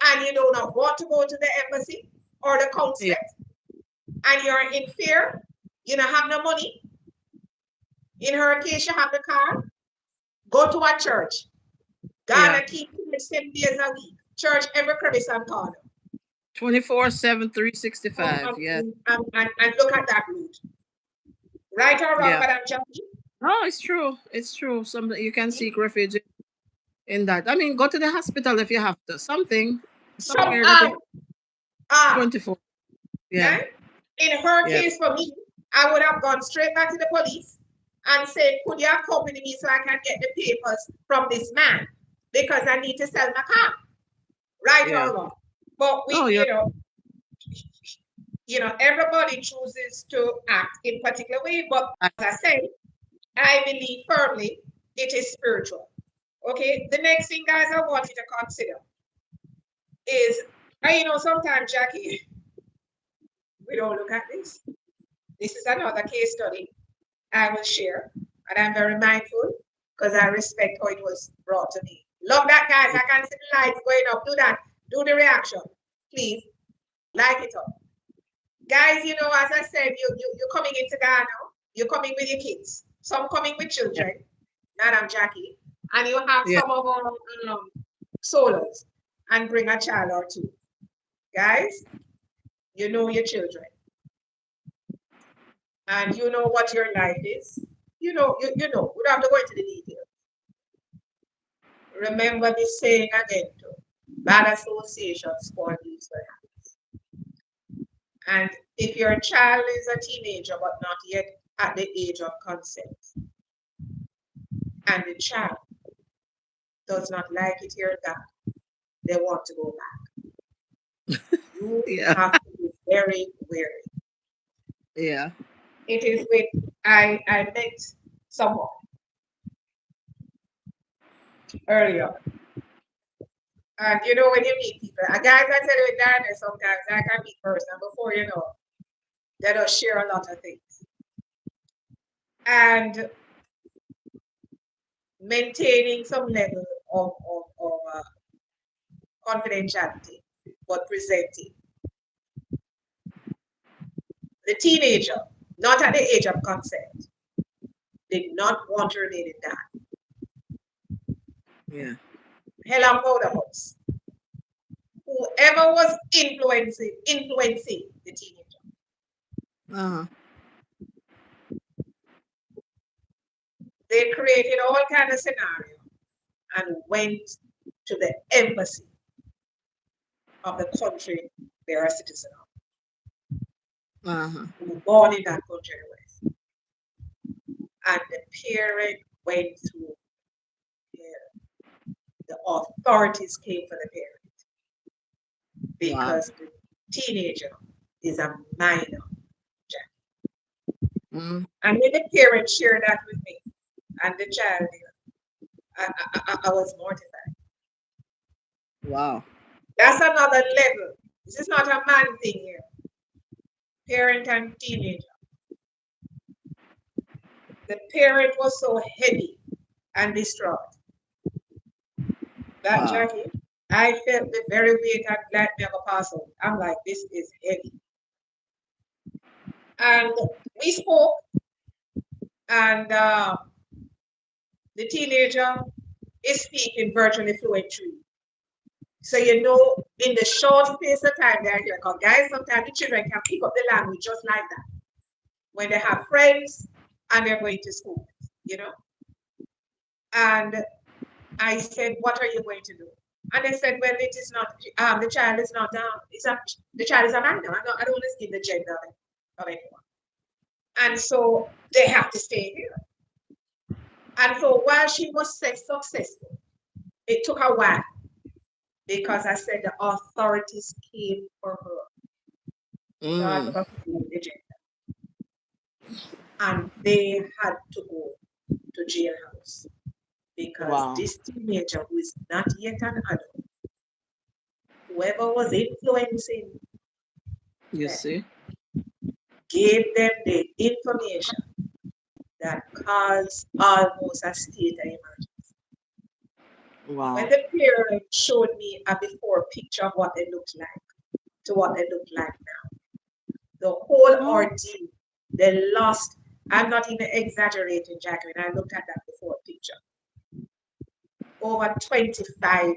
and you do not want to go to the embassy or the consulate, and you're in fear, you don't have no money. In her case, you have the car. Go to a church. God keep it 7 days a week. Church every crevice and corner. 24/7, 365. Yeah. And look at that route. Right or wrong, Madam Jackie? No, it's true. It's true. Something you can seek refuge in that. I mean, go to the hospital if you have to. Something. 24. Yeah. Right? In her case, for me, I would have gone straight back to the police and said, could you accompany me so I can get the papers from this man? Because I need to sell my car. Right or wrong? But everybody chooses to act in particular way. But as I say, I believe firmly it is spiritual. Okay. The next thing, guys, I want you to consider is, sometimes, Jackie, We don't look at this. This is another case study I will share, and I'm very mindful because I respect how it was brought to me. Love that, guys. I can see the lights going up. Do that. Do the reaction, please. Like it up, guys. You know, as I said, you're coming into Ghana. You're coming with your kids. Some coming with children. Madam Jackie, and you have Yeah. some of our solos, and bring a child or two. Guys, you know your children, and you know what your life is. You know. We don't have to go into the details. Remember this saying again, too. Bad association spoil these habits. And if your child is a teenager but not yet at the age of consent, and the child does not like it here and that, they want to go back. You Yeah. have to be very wary. Yeah. It is with I met someone earlier. And you know when you meet people, guys I tell you with Diane sometimes I can meet person before you know they don't share a lot of things. And maintaining some level of confidentiality, but presenting. The teenager, not at the age of consent, did not want to remain in that. Yeah. Hell and powder house. Whoever was influencing the teenager. Uh-huh. They created all kind of scenario and went to the embassy of the country they're a citizen of. Uh-huh. Who were born in that country anyway. And the parent went through the authorities came for the parent because the teenager is a minor. Mm. And when the parent shared that with me and the child, I was mortified. Wow. That's another level. This is not a man thing here. Parent and teenager. The parent was so heavy and distraught that Wow. Jackie, I felt the very weight and let me have a parcel. I'm like, this is heavy. And we spoke, and the teenager is speaking virtually fluently. So you know, in the short space of time they're here, because guys, sometimes the children can pick up the language just like that when they have friends and they're going to school, you know. And I said, "What are you going to do?" And they said, "Well, it is not. The child is not. The child is a minor. I don't want to see the gender of anyone." And so they have to stay here. And so while she was successful, it took a while because I said the authorities came for her. Mm. And they had to go to jailhouse because Wow. this teenager who is not yet an adult, whoever was influencing You them, see? gave them the information that caused almost a state of emergency. Wow. When the parent showed me a before picture of what they looked like to what they look like now, the whole ordeal, they lost. I'm not even exaggerating, Jacqueline. I looked at that before picture. Over 25,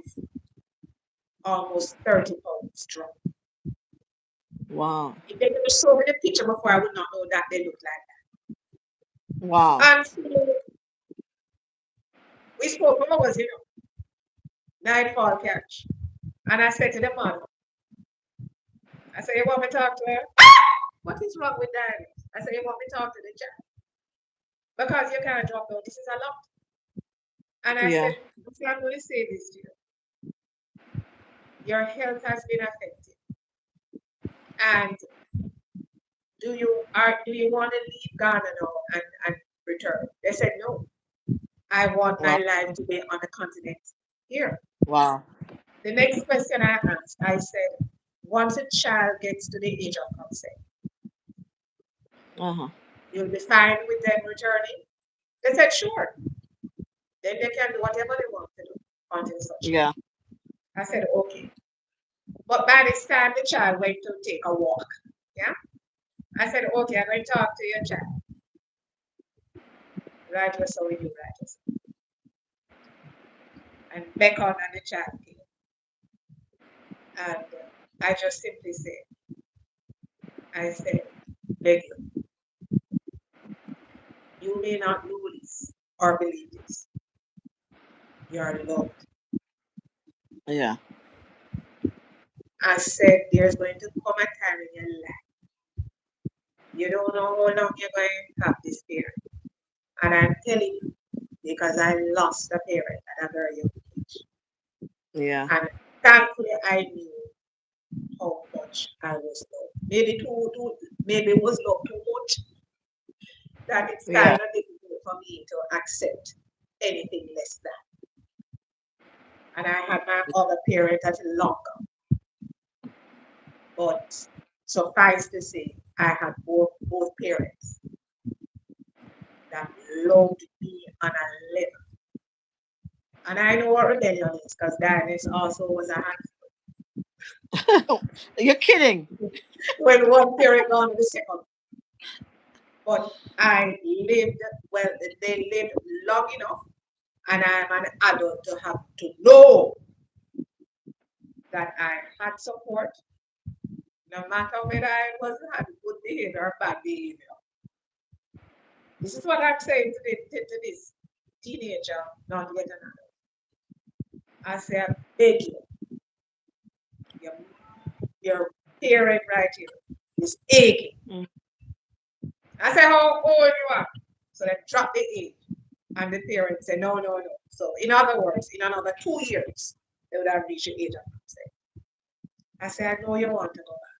almost 30 pounds drop. Wow. If they never showed me the picture before, I would not know that they look like that. Wow. And so we spoke for hours, you know, nightfall catch. And I said to the mother, I said, you want me to talk to her? What is wrong with Diane? I said, you want me to talk to the child? Because you can't drop down. This is a lot. And I Yeah. said, I'm going to say this to you. Your health has been affected. And do you want to leave Ghana now and return? They said, no. I want my Wow. life to be on the continent here. Wow. The next question I asked, I said, once a child gets to the age of consent, Uh-huh. You'll be fine with them returning. They said, sure. Then they can do whatever they want to do until such time. Yeah. I said, okay. But by this time, the child went to take a walk. Yeah. I said, okay, I'm going to talk to your child. Right, so we do right. And beckon and the child came. And I just simply said, I said, beg you, you may not know this or believe this. You are loved. Yeah. I said, there's going to come a time in your life. You don't know how long you're going to have this parent. And I'm telling you, because I lost a parent at a very young age. Yeah. And thankfully, I knew how much I was loved. Maybe it was loved too much that it's kind Yeah. of difficult for me to accept anything less than. And I had my other parent at longer, but suffice to say, I had both parents that loved me on a level. And I know what rebellion is because Diane also was a You're kidding. when one parent gone to the second. But I lived, well, they lived long enough, and I'm an adult to have to know that I had support, no matter whether I was had good behavior or bad behavior. This is what I'm saying to this teenager, not yet another. I say, I beg you, your, your parent right here is aching. Mm. I say, how old you are? So they drop the age. And the parents say, no, no, no. So in other words, in another 2 years, they would have reached the age of consent. I say, I know you want to go back,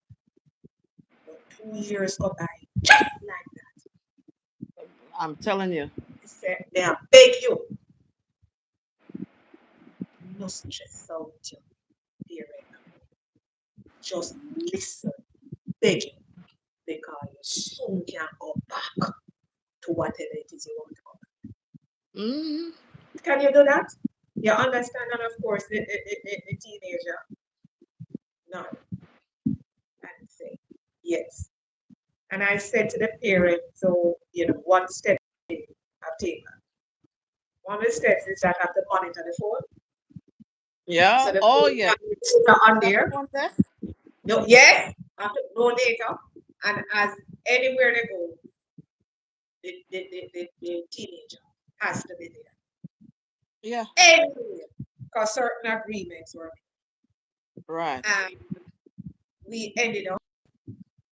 but 2 years go by just like that. I'm telling you. I say, may I beg you, no stress out your parent. Just listen, beg you, because you soon can go back to whatever it is you want to go Mm. back. Can you do that? You understand? And of course, the teenager, no, and say, yes. And I said to the parent, so, one step I've taken. One of the steps is that I have to monitor the phone. Yeah. So the Oh phone yeah. can be data on That's the there. one there. No, yes, I have to no data. And as anywhere they go, the teenager has to be there. Yeah. Anywhere. Because certain agreements were Right. made. And we ended up,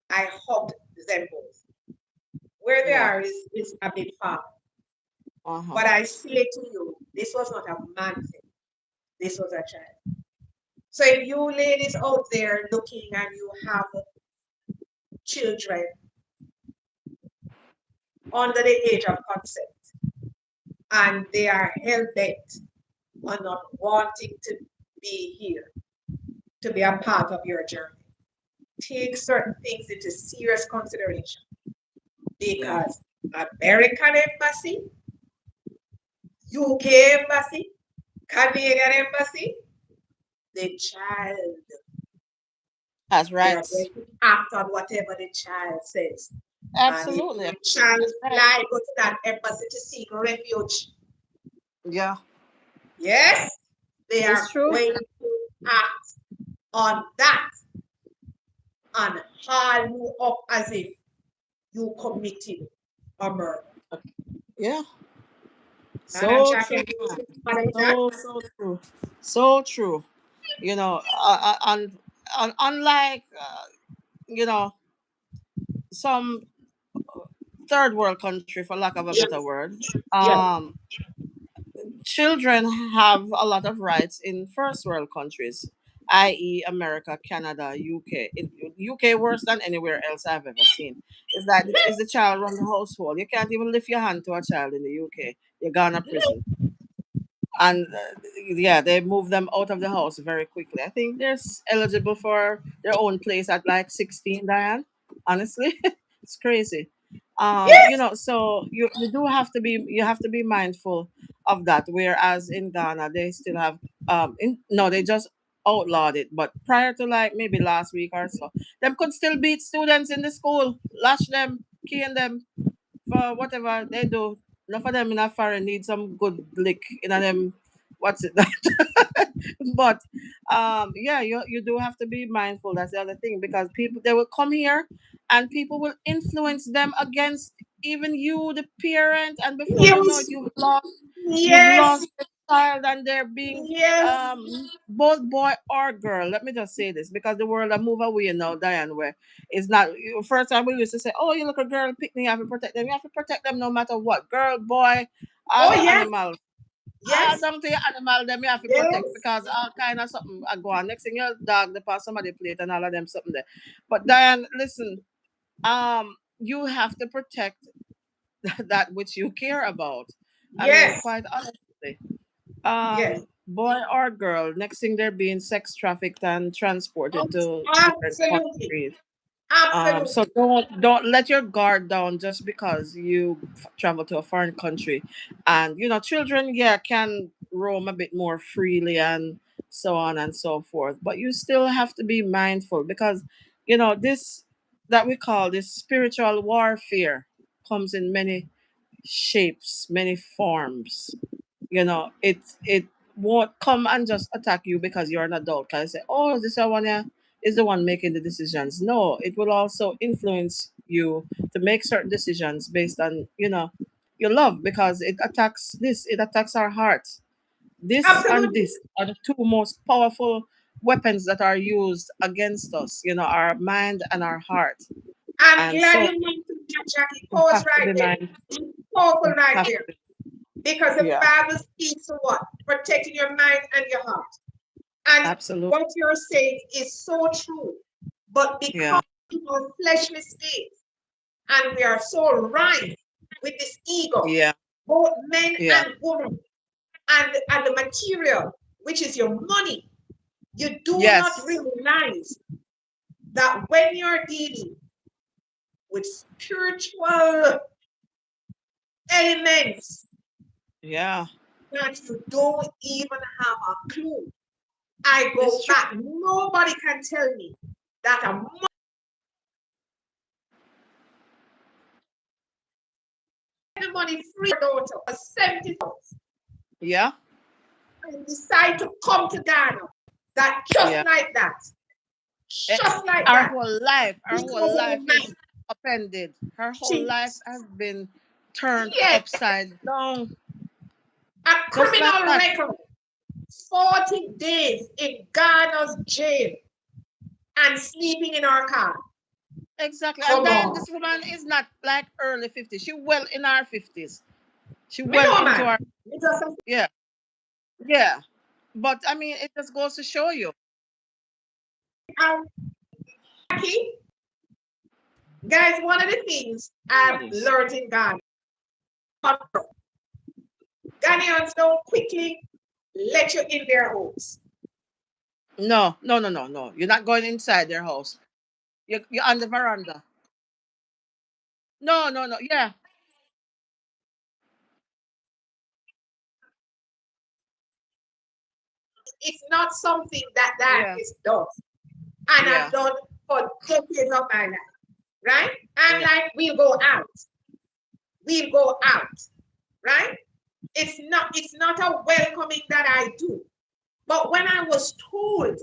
I hugged them both. Where they Yeah. are is a bit far. Uh-huh. But I say to you, this was not a man thing. This was a child. So if you ladies out there looking and you have children under the age of consent and they are hell bent on not wanting to be here, to be a part of your journey, take certain things into serious consideration Yeah. because American embassy, UK embassy, Canadian embassy, the child, Has they are rights. going to act on whatever the child says. And if Absolutely. your child That's right. fly go to that embassy to seek refuge, Yeah. yes, they It's are true. going to act on that and haul you up as if you committed a murder. Yeah. And I'm So true, checking man. that. So true. So true. You know, unlike you know, some third world country, for lack of a better Yes, word, yes, um, children have a lot of rights in first world countries, i.e., America, Canada, UK. In UK, worse than anywhere else I've ever seen. Is that is the child run the household? You can't even lift your hand to a child in the UK. You're gone to prison. And yeah, they move them out of the house very quickly. I think they're eligible for their own place at like 16, Diane. Honestly, it's crazy. Yes, So you do have to be, you have to be mindful of that. Whereas in Ghana, they still have no, they just outlawed it. But prior to like maybe last week or so, them could still beat students in the school, lash them, cane them for whatever they do. Enough of them in a foreign need some good lick in them. What's it? But yeah, you do have to be mindful. That's the other thing, because people, they will come here and people will influence them against even you, the parent, and before you know it, yes, you've yes, lost the child, and they're being yes. um both boy or girl. Let me just say this, because the world have moved away now, Diane, where it's not first time we used to say, oh, you look a girl picnic, you have to protect them. You have to protect them no matter what. Girl, boy, all Oh, your yes, animals. All yes, down to your animal, them you have to protect, yes. because all kind of something I go on. Next thing your dog, the pass somebody plate and all of them something there. But Diane, listen, you have to protect that which you care about. I mean, Yes, quite honestly. yes, Boy or girl, next thing they're being sex trafficked and transported to different absolutely, countries. So absolutely. don't let your guard down just because you travel to a foreign country, and children, yeah, can roam a bit more freely and so on and so forth. But you still have to be mindful, because this that we call this spiritual warfare comes in many shapes, many forms. It won't come and just attack you because you're an adult. Can I say, oh, this one yeah, is the one making the decisions? No, it will also influence you to make certain decisions based on your love, because it attacks our hearts. This and Absolutely. this are the two most powerful weapons that are used against us. Our mind and our heart. I'm And glad so you mentioned that, Jackie. you Pause have to right be there. mindful. It's powerful You right have there. to. Because the Yeah, Bible speaks to what? Protecting your mind and your heart. And absolutely. what you're saying is so true. But because Yeah. in our fleshly state, and we are so rife with this ego, Yeah. both men Yeah. and women, and the material, which is your money, you do not Yes. realize that when you're dealing with spiritual elements Yeah. that you don't even have a clue. I It's go true. back. Nobody can tell me that a the money free daughter for 70,000 Yeah. and decide to come to Ghana. That just Yeah. like that. Eh, Just like Our that. whole life, Because of the is man. upended. Her whole She, life has been turned yes, upside down, a just like criminal that. record. 40 days in Ghana's jail and sleeping in our car. Exactly. And Come then on. this woman is not like early 50s. She well in her 50s. She Me well know, into man. her, Me just yeah. Yeah. But I mean, it just goes to show you. um, Jackie, guys, one of the things I've Yes. learned in Ghana, Ghanaians don't quickly let you in their homes. No, no, no, no, no. You're not going inside their house. You're on the veranda. No, no, no. Yeah. It's not something that Yeah. Diane does. And I've Yeah. done for decades of my life, right? I'm Yeah. like, we'll go out. We'll go out, right? It's not a welcoming that I do. But when I was told,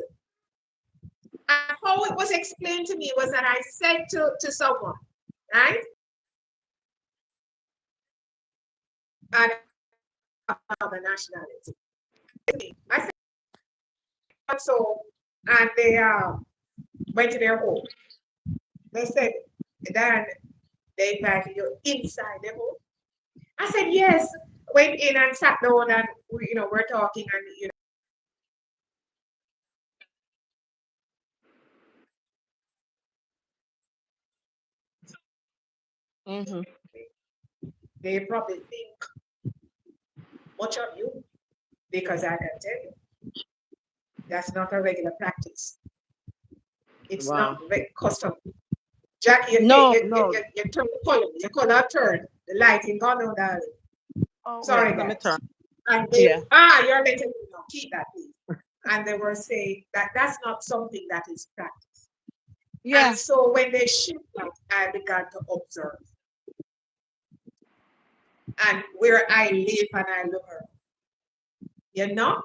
how it was explained to me was that I said to someone, right? And of a nationality. I said so, and they went to their home. They said, then they invited you inside their home. I said, yes. Went in and sat down and we're talking and Mm-hmm. they probably think much of you because I can tell you that's not a regular practice. It's not Wow. custom. Jackie, No, no. you turn the color. Your color turn. The lighting gone on, darling. Oh, Sorry, wait, let me guys. turn. And Yeah. you're letting me know. Keep that, please. And they were saying that that's not something that is practiced. Yeah. And so when they shift that, I began to observe. And where I live and I look around, you know,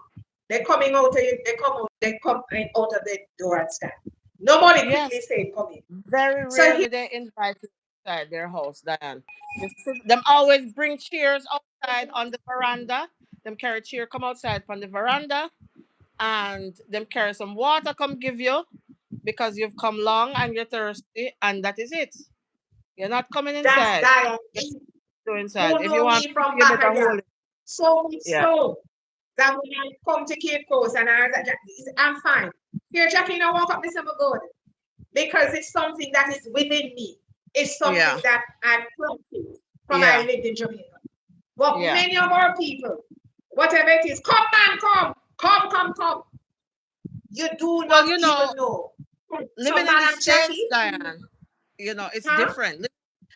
they're coming out of it, they come out of the door and stand. Nobody quickly Yes. say come in. Very So rarely they invite you inside their house, Diane. Them always bring chairs outside on the veranda. Them carry chair come outside from the veranda, and them carry some water come give you because you've come long and you're thirsty, and that is it. You're not coming that's inside. Diane, Go inside. who If you know want, me from you back better again. hold it. So much Yeah. so that when I come to Cape Coast and I was like, I'm fine. Here, Jackie, I walk up this I'm good. Because it's something that is within me. It's something Yeah. that I'm practicing from I Yeah. lived in Jamaica. But Yeah. many of our people, whatever it is, come man, come. You do Well, not even know. So, living in the Madam States, Jackie, Diane, it's huh? different.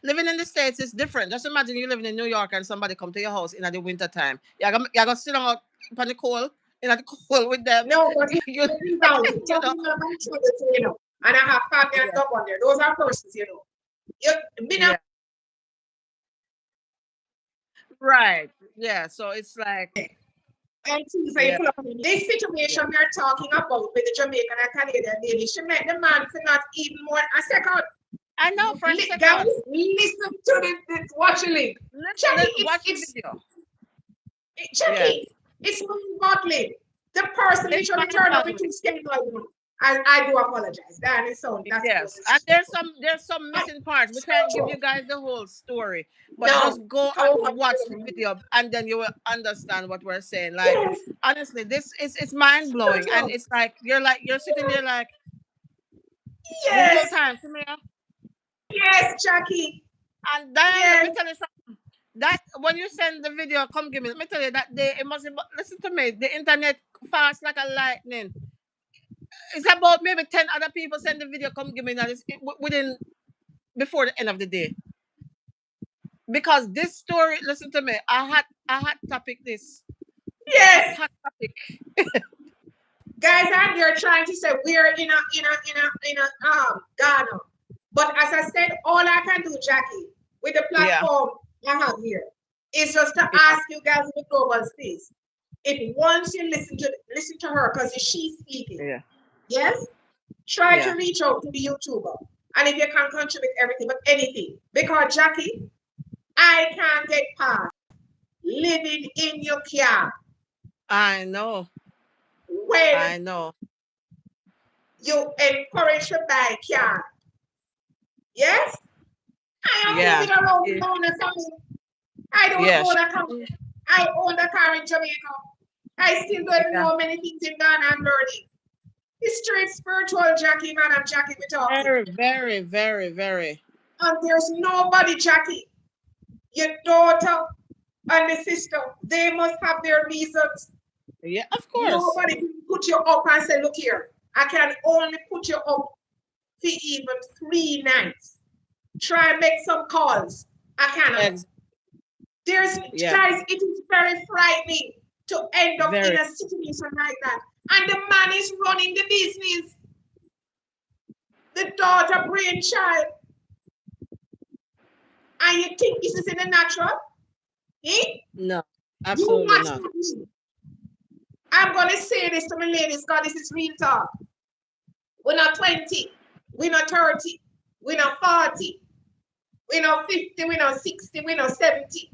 Living in the States is different. Just imagine you living in New York and somebody come to your house in the winter time. You're gonna sit out on the cold, in the cold with them. No, but you, you know, you know. Jackie, not my children, and I have family and Yeah. stuff on there. Those are persons, me not Yeah. Right. Yeah. So it's like, and things like yeah. pull up. This Yeah. situation we are talking about with the Jamaican and Canadian lady, she met the man for not even more a second. I know for a Guys, second. listen to this, watch the link. Jackie, Watch the video. Yeah. Jackie, it's mind-boggling. The person It's literally mind turned up boggling. into scandal. I do apologize. That is so that's what Yes, the and sister there's some I, missing parts. We can't give you guys the whole story, but no, just go oh, and watch the video, and then you will understand what we're saying. Like, yes, honestly, this is it's mind blowing, and spiritual. it's like you're sitting there like the whole Yes, time, Samira. yes, Jackie. And Diane, let me Yes, tell you something. That when you send the video, come give me. Let me tell you that day it must. Listen to me. The internet fast like a lightning. It's about maybe 10 other people send the video. Come give me now. Within before the end of the day. Because this story, listen to me, I had topic this. yes. Hot topic. Guys out there trying to say we're in a Ghana. But as I said, all I can do, Jackie, with the Yeah. platform I have here, is just to Yeah. ask you guys in the global space. If once you listen to her, because she's speaking, Yeah. yes, try to Yeah. reach out to the YouTuber. And if you can contribute everything, but anything. Because Jackie, I can't get past living in your car I know. when I know. you encourage to buy car. Yes? I am Yeah. moving around Yeah. without a car. I don't Yeah. own a car. I own a car in Jamaica. I still don't Yeah. know many things in Ghana I'm learning. It's straight spiritual, Jackie, man. I'm Jackie, we're talking. Very, very, very, very. And there's nobody, Jackie. Your daughter and the sister, they must have their reasons. Yeah, of course. Nobody can put you up and say, look here, I can only put you up for even 3 nights. Try and make some calls. I cannot. Ex- There's yeah. guys, it is very frightening to end up in Very. a situation like that. And the man is running the business. The daughter, brainchild. And you think this is in the natural? Eh? No. You Absolutely watch not. me. I'm gonna say this to my ladies, because this is real talk. We're not 20, we're not 30, we're not 40, we're not 50, we're not 60, we're not 70.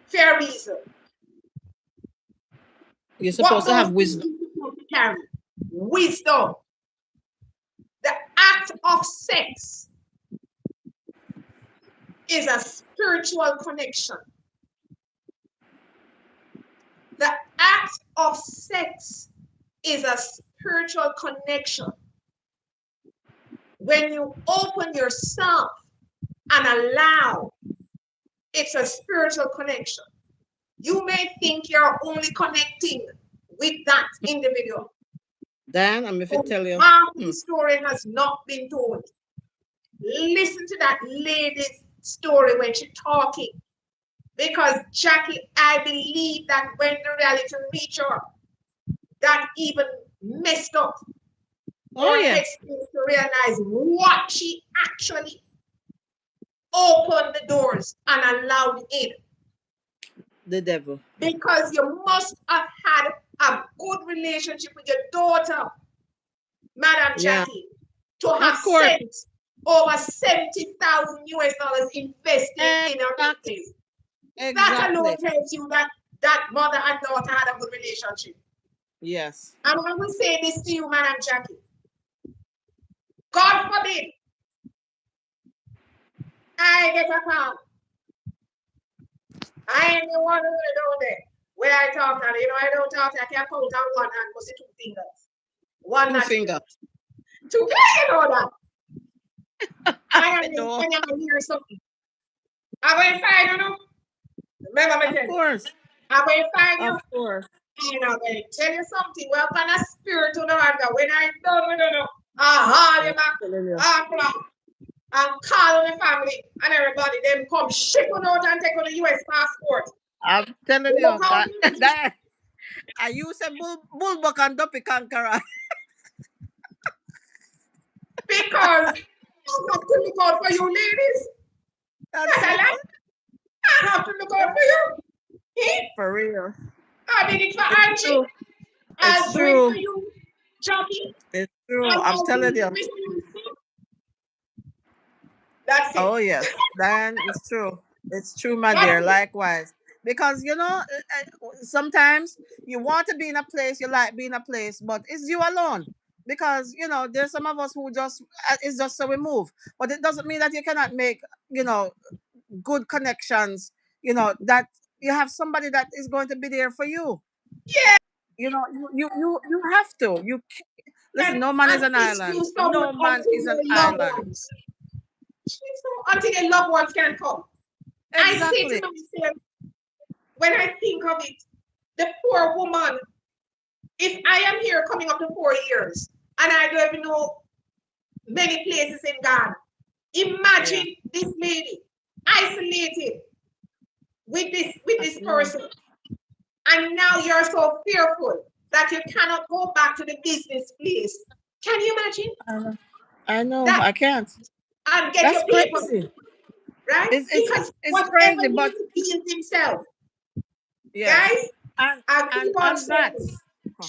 Fair reason. You're What supposed to those have things wisdom. are supposed to carry? Wisdom. The act of sex is a spiritual connection. The act of sex is a spiritual connection. When you open yourself and allow, it's a spiritual connection. You may think you're only connecting with that individual, Dan, I'm if I but tell you. half the story has not been told. Listen to that lady's story when she's talking. Because Jackie, I believe that when the reality reached her, that even messed up Oh her yeah. headspace to realize what she actually opened the doors and allowed in. The devil. Because you must have had a good relationship with your daughter, Madam Yeah. Jackie, to have Of course. sent over 70,000 US dollars investing in her Exactly. business. That alone Exactly. tells you that that mother and daughter had a good relationship. Yes. And when we say this to you, Madam Jackie, God forbid I get a call. I ain't the one who down there where I talk and I don't talk, I can't count on one hand, but see two fingers. One Two not even. finger. Two fingers, that. I know. And I'm hear something. I'm going to find you. Remember me Of tell you. course. I'm going to find you. Of course. And I'm going to tell you something. Well, kind of spirit to the under. When I done, we don't know. I haul I'm him back. telling you. And call the family and everybody. Them come ship on out and take on the US passport. I'm telling Look you how that you that I use a bullbuck and duppy conqueror. because I have to look out for you ladies. That's That's a it. lot. I have to look out for you. Eh? For real. I did it for It's Archie. true. I'll It's do it for true. you, Jackie. It's true. And I'm I'll do telling it you. for Mr. Wilson. That's it. Oh yes, Diane, it's true. It's true, my That's dear. it. Likewise, because sometimes you want to be in a place, you like being in a place, but it's you alone. Because there's some of us who just it's just so we move, but it doesn't mean that you cannot make you know good connections. That you have somebody that is going to be there for you. Yeah. You have to. Listen. No man is And an kiss you island. someone No man until is an your loved island. ones. Until your loved ones can come. I say to Exactly. myself, when I think of it, the poor woman, if I am here coming up to 4 years and I don't even know many places in Ghana, Yeah. imagine this lady isolated with I this know. person, and now you're so fearful that you cannot go back to the business place. Can you imagine I know. I know. that I can't. and get That's your papers, crazy. right? It's it's Because it's whatever crazy, needs but to be in himself, yes. guys, And I'll and keep on on that, saying, huh,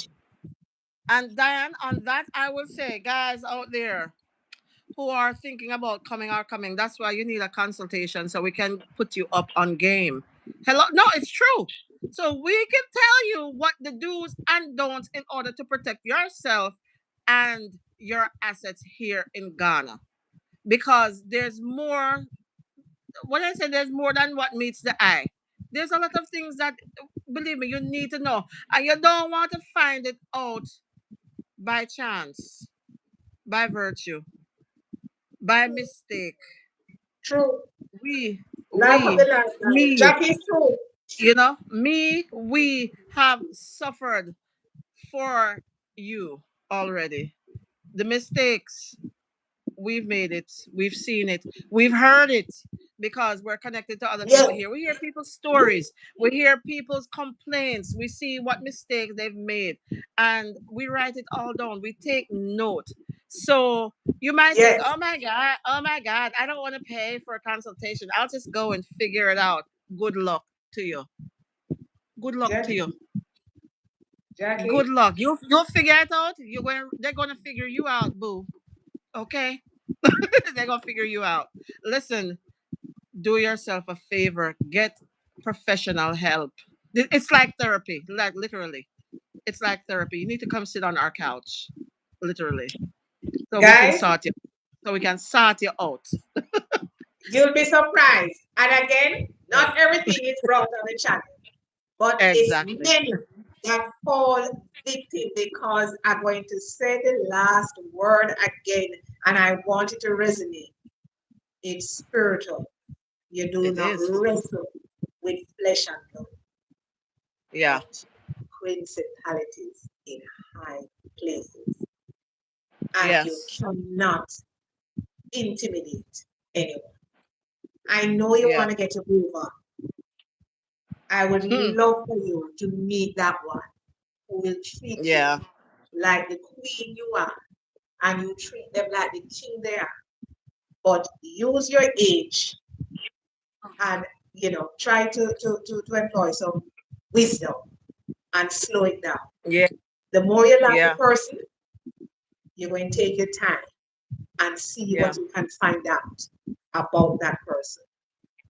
and Diane, on that, I will say, guys out there who are thinking about coming, that's why you need a consultation so we can put you up on game. Hello, no, it's true. So we can tell you what the do's and don'ts in order to protect yourself and your assets here in Ghana. Because there's more when I say there's more than what meets the eye, there's a lot of things that, believe me, you need to know. And you don't want to find it out by chance, by virtue, by mistake. true, We, life of the we, lifestyle. me, Jackie is true. we have suffered for you already. The mistakes, we've made it, we've seen it, we've heard it because we're connected to other people Yes, here. We hear people's stories, we hear people's complaints, we see what mistakes they've made, and we write it all down. We take note. So you might think, yes, oh my God, I don't want to pay for a consultation. I'll just go and figure it out. Good luck to you. Good luck to Jackie, you. Good Jackie, luck. You'll figure it out. They're gonna figure you out, boo. Okay? They're gonna figure you out. Listen, do yourself a favor. Get professional help. It's like therapy, like literally. It's like therapy. You need to come sit on our couch, literally, so we can guys, sort you. So we can sort you out. you'll be surprised. And again, Yeah. not everything is brought on the channel, but it's Exactly. many that fall victim because I'm going to say the last word again, and I want it to resonate. It's spiritual. You do It not is. wrestle with flesh and blood, Yeah. but principalities in high places. And you Yes. cannot intimidate anyone. I know you Yeah. want to get your groove on. I would love for you to meet that one who will treat you Yeah. like the queen you are, and you treat them like the king they are. But use your age and try to employ some wisdom and slow it down. Yeah. The more you like the Yeah. person, you're going to take your time and see Yeah. what you can find out about that person.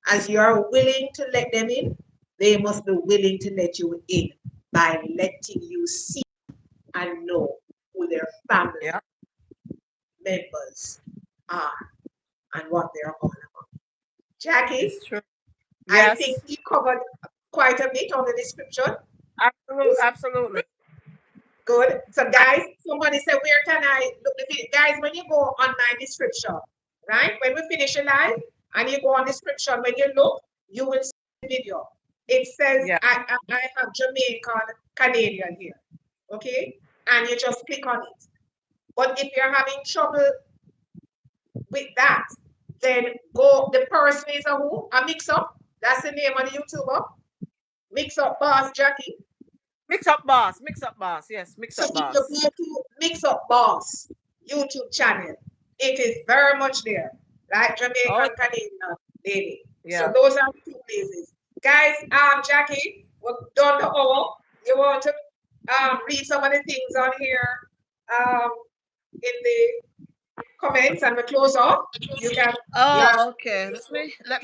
As you are willing to let them in, they must be willing to let you in by letting you see and know who their family Yeah. members are and what they're all about. Jackie, It's true. I think Yes. we covered quite a bit on the description. Absolutely. Absolutely. Good. So, guys, somebody said, where can I look the video? Guys, when you go on my description, right? When we finish a live and you go on description, when you look, you will see the video. It says, Yeah. I have Jamaican Canadian here. Okay? And you just click on it. But if you're having trouble with that, then go, the person is a who? A mix up. That's the name of the YouTuber. Mix up boss Jackie. Mix up boss. Mix up boss. Yes. Mix So up if you boss. go to Mix Up Boss YouTube channel, it is very much there, right? Oh Jamaican Canadian Daily. So yeah. those are the two places. Guys, Jackie, we've done the hour. You want to read some of the things on here um in the comments and we close off? You can, yeah. Oh, okay. Let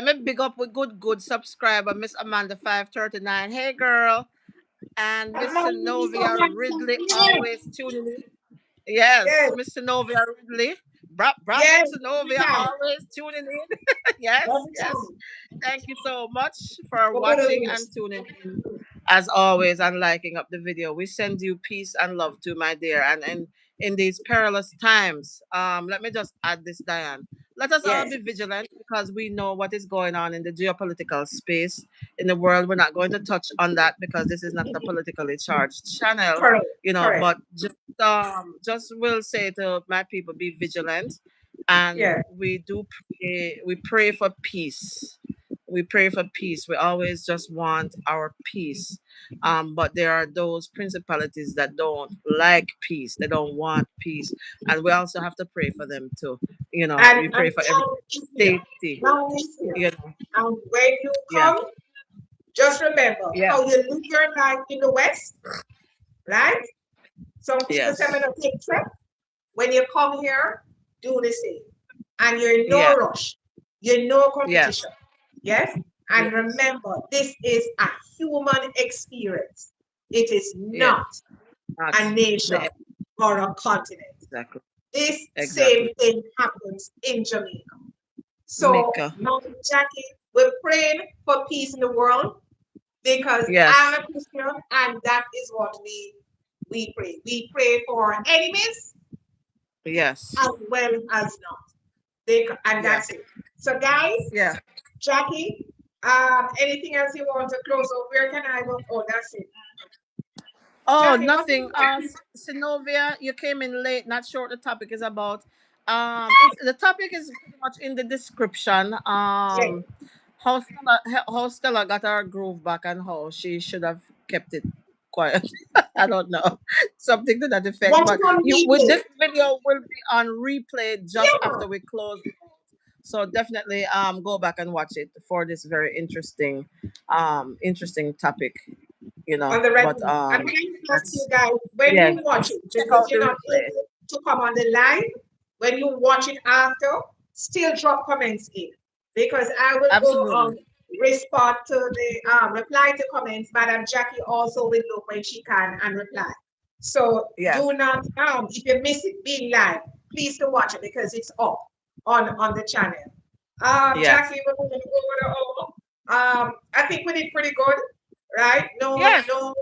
me big up with good subscriber, Miss Amanda 539. Hey girl. And Miss Novia Ridley always tuning in. Yes, Yes, Miss Novia Ridley. Brother yes, every Novia time. always tuning in. Yes, Every yes. time. Thank you so much for We're gonna watching lose. and tuning in as always and liking up the video. We send you peace and love to my dear. And in these perilous times, let me just add this, Diane. Let us all Yes. be vigilant because we know what is going on in the geopolitical space in the world. We're not going to touch on that because this is not a politically charged channel, Correct. Correct. but just will say to my people, be vigilant, and Yeah. we pray for peace. We pray for peace. We always just want our peace. But there are those principalities that don't like peace. They don't want peace. And we also have to pray for them too. And We pray for now everyone's is here. safety. Now is here. You know. And when you Yeah. come, just remember Yeah. how you live your life in the West, right? Some people say, I'm Yes. going to take trip. When you come here, do the same. And you're in no Yeah. rush. You're no Yes. competition. Yes? And Yes. remember, this is a human experience. It is Yes. not Not a nation the or a continent. exactly. This Exactly. same thing happens in Jamaica. So, Mika. Mom and Jackie, we're praying for peace in the world because I'm Yes. a Christian and that is what we pray. We pray for our enemies Yes. as well as not. And Yeah. that's it. So, guys, Yeah. Jackie, anything else you want to close off? Where can I go? Oh, that's it. Oh, Jackie, what nothing. you want? Synovia, you came in late. Not sure what the topic is about. It's the topic is pretty much in the description. Yeah. How Stella got her groove back and how she should have kept it quiet. I don't know, something to that effect. Watch But it on you with replay. this video will be on replay just Yeah. after we close. So definitely go back and watch it for this very interesting topic. On the But record. And can I ask you that's guys, when yeah, you watch it, check because out the you're not replay. able to come on the live, when you watch it after, still drop comments in. Because I will go Absolutely. respond to the reply to comments, Madam Jackie also will look when she can and reply. So Yes. do not if you miss it being live, please do watch it because it's up on the channel. Yes. Jackie, we're going to go over the hour. I think we did pretty good, right? No, Yes. no,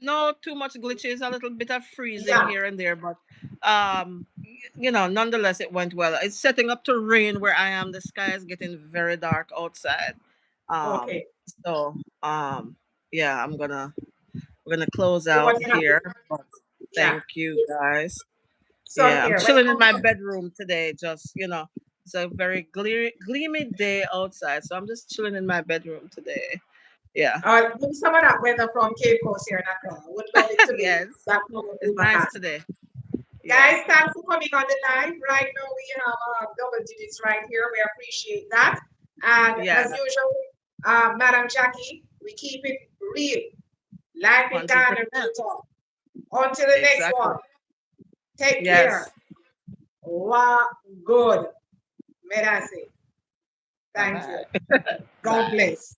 No too much glitches, a little bit of freezing yeah, here and there, but nonetheless it went well. It's setting up to rain where I am. The sky is getting very dark outside. okay. So yeah, we're gonna close See out what's happening? here. But Yeah. thank you guys. So Yeah, I'm here, chilling in my bedroom today. Just it's a very gleamy day outside, so I'm just chilling in my bedroom today. Yeah. do some of that weather from Cape Coast here in Accra. Would love it to be Yes, that number it's nice overcast. today. Yeah. Guys, thanks for coming on the live. Right now, we have double digits right here. We appreciate that. And Yeah. as usual, Madam Jackie, we keep it real, like with Diane and 100%. Brutal. Until the next Exactly. one, take care. Yes. Wow, good. May I say, Bye thank you. bye. God Bye. bless.